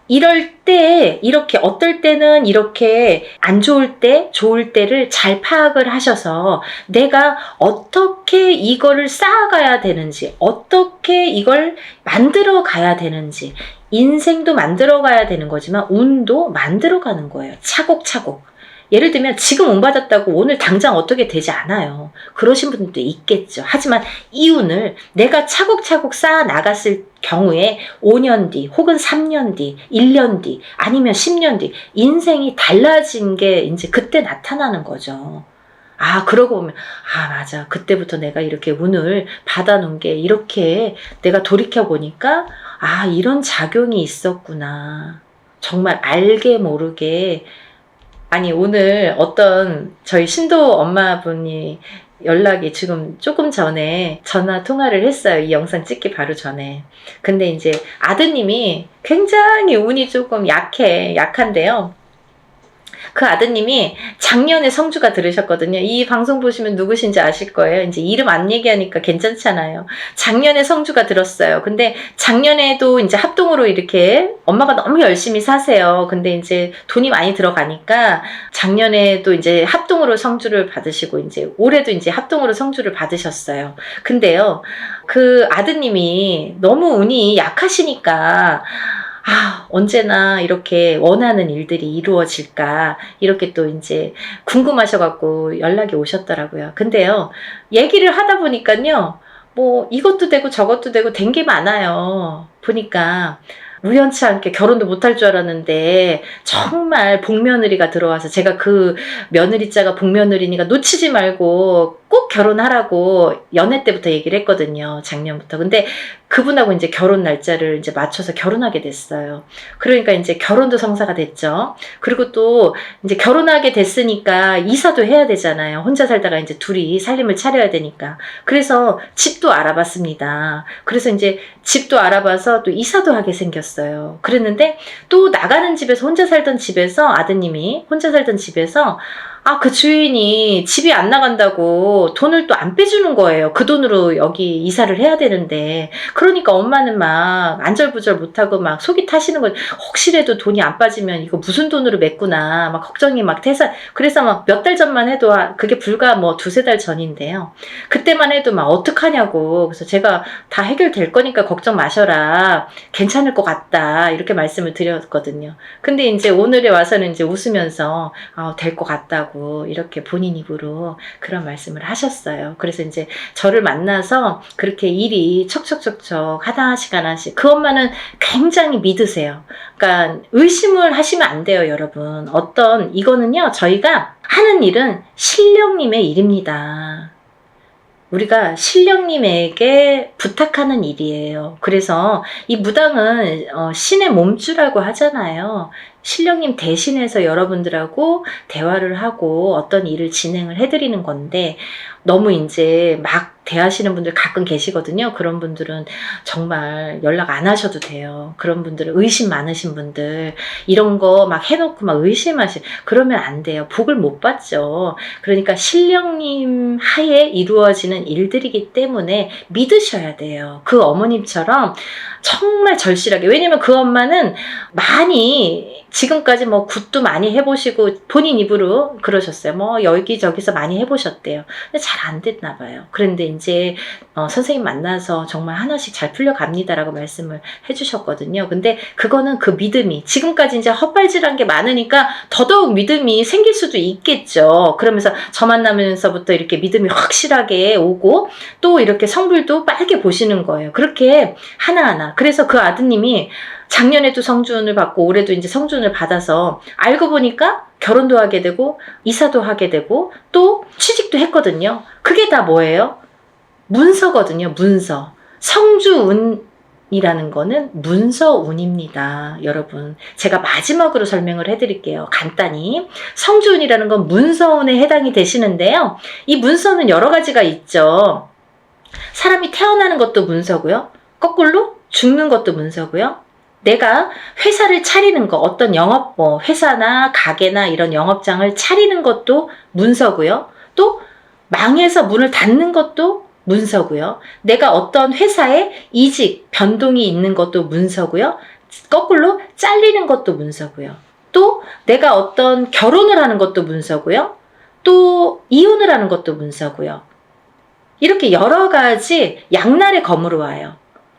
이럴 때 이렇게 어떨 때는 이렇게 안 좋을 때 좋을 때를 잘 파악을 하셔서 내가 어떻게 이거를 쌓아가야 되는지 어떻게 이걸 만들어 가야 되는지 인생도 만들어 가야 되는 거지만 운도 만들어 가는 거예요. 차곡차곡. 예를 들면 지금 운 받았다고 오늘 당장 어떻게 되지 않아요. 그러신 분들도 있겠죠. 하지만 이 운을 내가 차곡차곡 쌓아 나갔을 경우에 5년 뒤 혹은 3년 뒤 1년 뒤 아니면 10년 뒤 인생이 달라진 게 이제 그때 나타나는 거죠. 그러고 보면 맞아. 그때부터 내가 이렇게 운을 받아놓은 게 이렇게 내가 돌이켜보니까 이런 작용이 있었구나. 정말 알게 모르게 오늘 어떤 저희 신도 엄마분이 연락이 지금 조금 전에 전화 통화를 했어요. 이 영상 찍기 바로 전에. 근데 이제 아드님이 굉장히 운이 조금 약한데요. 그 아드님이 작년에 성주가 들으셨거든요. 이 방송 보시면 누구신지 아실 거예요. 이제 이름 안 얘기하니까 괜찮잖아요. 작년에 성주가 들었어요. 근데 작년에도 이제 합동으로 이렇게 엄마가 너무 열심히 사세요. 근데 이제 돈이 많이 들어가니까 작년에도 이제 합동으로 성주를 받으시고 이제 올해도 이제 합동으로 성주를 받으셨어요. 근데요, 그 아드님이 너무 운이 약하시니까 언제나 이렇게 원하는 일들이 이루어질까 이렇게 또 이제 궁금하셔갖고 연락이 오셨더라고요. 근데요, 얘기를 하다 보니까요, 뭐 이것도 되고 저것도 되고 된 게 많아요. 보니까 우연치 않게 결혼도 못할 줄 알았는데 정말 복며느리가 들어와서 제가 그 며느리자가 복며느리니까 놓치지 말고 꼭 결혼하라고 연애 때부터 얘기를 했거든요. 작년부터. 근데 그분하고 이제 결혼 날짜를 이제 맞춰서 결혼하게 됐어요. 그러니까 이제 결혼도 성사가 됐죠. 그리고 또 이제 결혼하게 됐으니까 이사도 해야 되잖아요. 혼자 살다가 이제 둘이 살림을 차려야 되니까. 그래서 집도 알아봤습니다. 그래서 이제 집도 알아봐서 또 이사도 하게 생겼어요. 그랬는데 또 나가는 집에서 혼자 살던 집에서 아드님이 혼자 살던 집에서 그 주인이 집이 안 나간다고 돈을 또 안 빼주는 거예요. 그 돈으로 여기 이사를 해야 되는데. 그러니까 엄마는 막 안절부절 못하고 막 속이 타시는 거죠. 혹시라도 돈이 안 빠지면 이거 무슨 돈으로 맺구나. 막 걱정이 막 돼서. 그래서 막 몇 달 전만 해도 그게 불과 뭐 2-3달 전인데요. 그때만 해도 막 어떡하냐고. 그래서 제가 다 해결될 거니까 걱정 마셔라. 괜찮을 것 같다. 이렇게 말씀을 드렸거든요. 근데 이제 오늘에 와서는 이제 웃으면서 될 것 같다고. 이렇게 본인 입으로 그런 말씀을 하셨어요. 그래서 이제 저를 만나서 그렇게 일이 척척척척 하나씩 그 엄마는 굉장히 믿으세요. 그러니까 의심을 하시면 안 돼요, 여러분. 이거는요, 저희가 하는 일은 신령님의 일입니다. 우리가 신령님에게 부탁하는 일이에요. 그래서 이 무당은 신의 몸주라고 하잖아요. 신령님 대신해서 여러분들하고 대화를 하고 어떤 일을 진행을 해드리는 건데 너무 이제 막 대하시는 분들 가끔 계시거든요. 그런 분들은 정말 연락 안 하셔도 돼요. 그런 분들은 의심 많으신 분들, 이런 거 막 해놓고 막 그러면 안 돼요. 복을 못 받죠. 그러니까 신령님 하에 이루어지는 일들이기 때문에 믿으셔야 돼요. 그 어머님처럼 정말 절실하게. 왜냐면 그 엄마는 많이 지금까지 뭐 굿도 많이 해보시고 본인 입으로 그러셨어요. 뭐 여기저기서 많이 해보셨대요. 근데 잘 안 됐나 봐요. 그런데 이제 선생님 만나서 정말 하나씩 잘 풀려갑니다라고 말씀을 해주셨거든요. 근데 그거는 그 믿음이 지금까지 이제 헛발질한 게 많으니까 더더욱 믿음이 생길 수도 있겠죠. 그러면서 저 만나면서부터 이렇게 믿음이 확실하게 오고 또 이렇게 성불도 빨개 보시는 거예요. 그렇게 하나하나. 그래서 그 아드님이 작년에도 성주운을 받고 올해도 이제 성주운을 받아서 알고 보니까 결혼도 하게 되고 이사도 하게 되고 또 취직도 했거든요. 그게 다 뭐예요? 문서거든요. 문서. 성주운이라는 거는 문서운입니다. 여러분, 제가 마지막으로 설명을 해드릴게요. 간단히. 성주운이라는 건 문서운에 해당이 되시는데요. 이 문서는 여러 가지가 있죠. 사람이 태어나는 것도 문서고요. 거꾸로 죽는 것도 문서고요. 내가 회사를 차리는 거, 어떤 영업, 회사나 가게나 이런 영업장을 차리는 것도 문서고요. 또 망해서 문을 닫는 것도 문서고요. 내가 어떤 회사에 이직, 변동이 있는 것도 문서고요. 거꾸로 잘리는 것도 문서고요. 또 내가 어떤 결혼을 하는 것도 문서고요. 또 이혼을 하는 것도 문서고요. 이렇게 여러 가지 양날의 검으로 와요.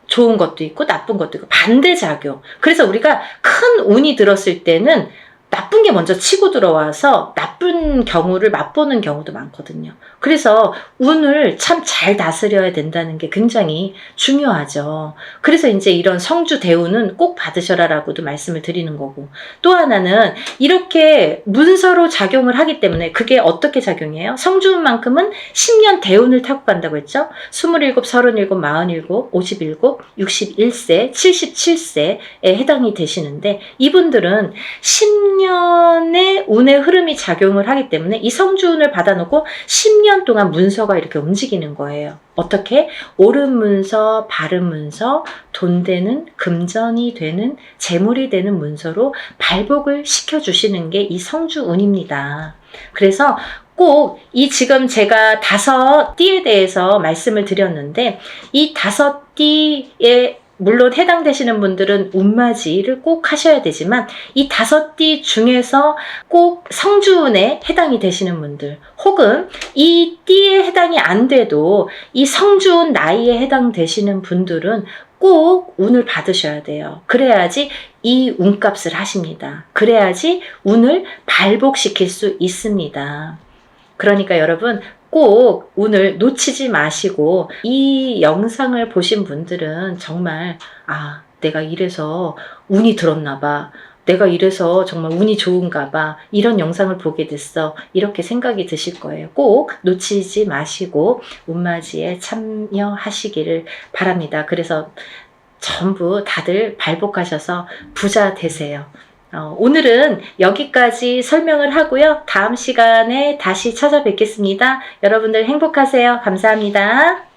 좋은 것도 있고 나쁜 것도 있고 반대작용. 그래서 우리가 큰 운이 들었을 때는 나쁜 게 먼저 치고 들어와서 나쁜 경우를 맛보는 경우도 많거든요. 그래서 운을 참 잘 다스려야 된다는 게 굉장히 중요하죠. 그래서 이제 이런 성주 대운은 꼭 받으셔라라고도 말씀을 드리는 거고, 또 하나는 이렇게 문서로 작용을 하기 때문에 그게 어떻게 작용해요? 성주운만큼은 10년 대운을 타고 간다고 했죠. 27, 37, 47, 57, 61세, 77세에 해당이 되시는데 이분들은 10년의 운의 흐름이 작용을 하기 때문에 이 성주운을 받아놓고 10년 동안 문서가 이렇게 움직이는 거예요. 어떻게? 옳은 문서, 바른 문서, 돈 되는, 금전이 되는, 재물이 되는 문서로 발복을 시켜주시는 게 이 성주운입니다. 그래서 꼭 이 지금 제가 5띠에 대해서 말씀을 드렸는데 이 5띠에 물론 해당되시는 분들은 운맞이를 꼭 하셔야 되지만 이 5띠 중에서 꼭 성주운에 해당이 되시는 분들 혹은 이 띠에 해당이 안 돼도 이 성주운 나이에 해당되시는 분들은 꼭 운을 받으셔야 돼요. 그래야지 이 운값을 하십니다. 그래야지 운을 발복시킬 수 있습니다. 그러니까 여러분 꼭 운을 놓치지 마시고 이 영상을 보신 분들은 정말 내가 이래서 운이 들었나 봐. 내가 이래서 정말 운이 좋은가 봐. 이런 영상을 보게 됐어. 이렇게 생각이 드실 거예요. 꼭 놓치지 마시고 운맞이에 참여하시기를 바랍니다. 그래서 전부 다들 발복하셔서 부자 되세요. 오늘은 여기까지 설명을 하고요. 다음 시간에 다시 찾아뵙겠습니다. 여러분들 행복하세요. 감사합니다.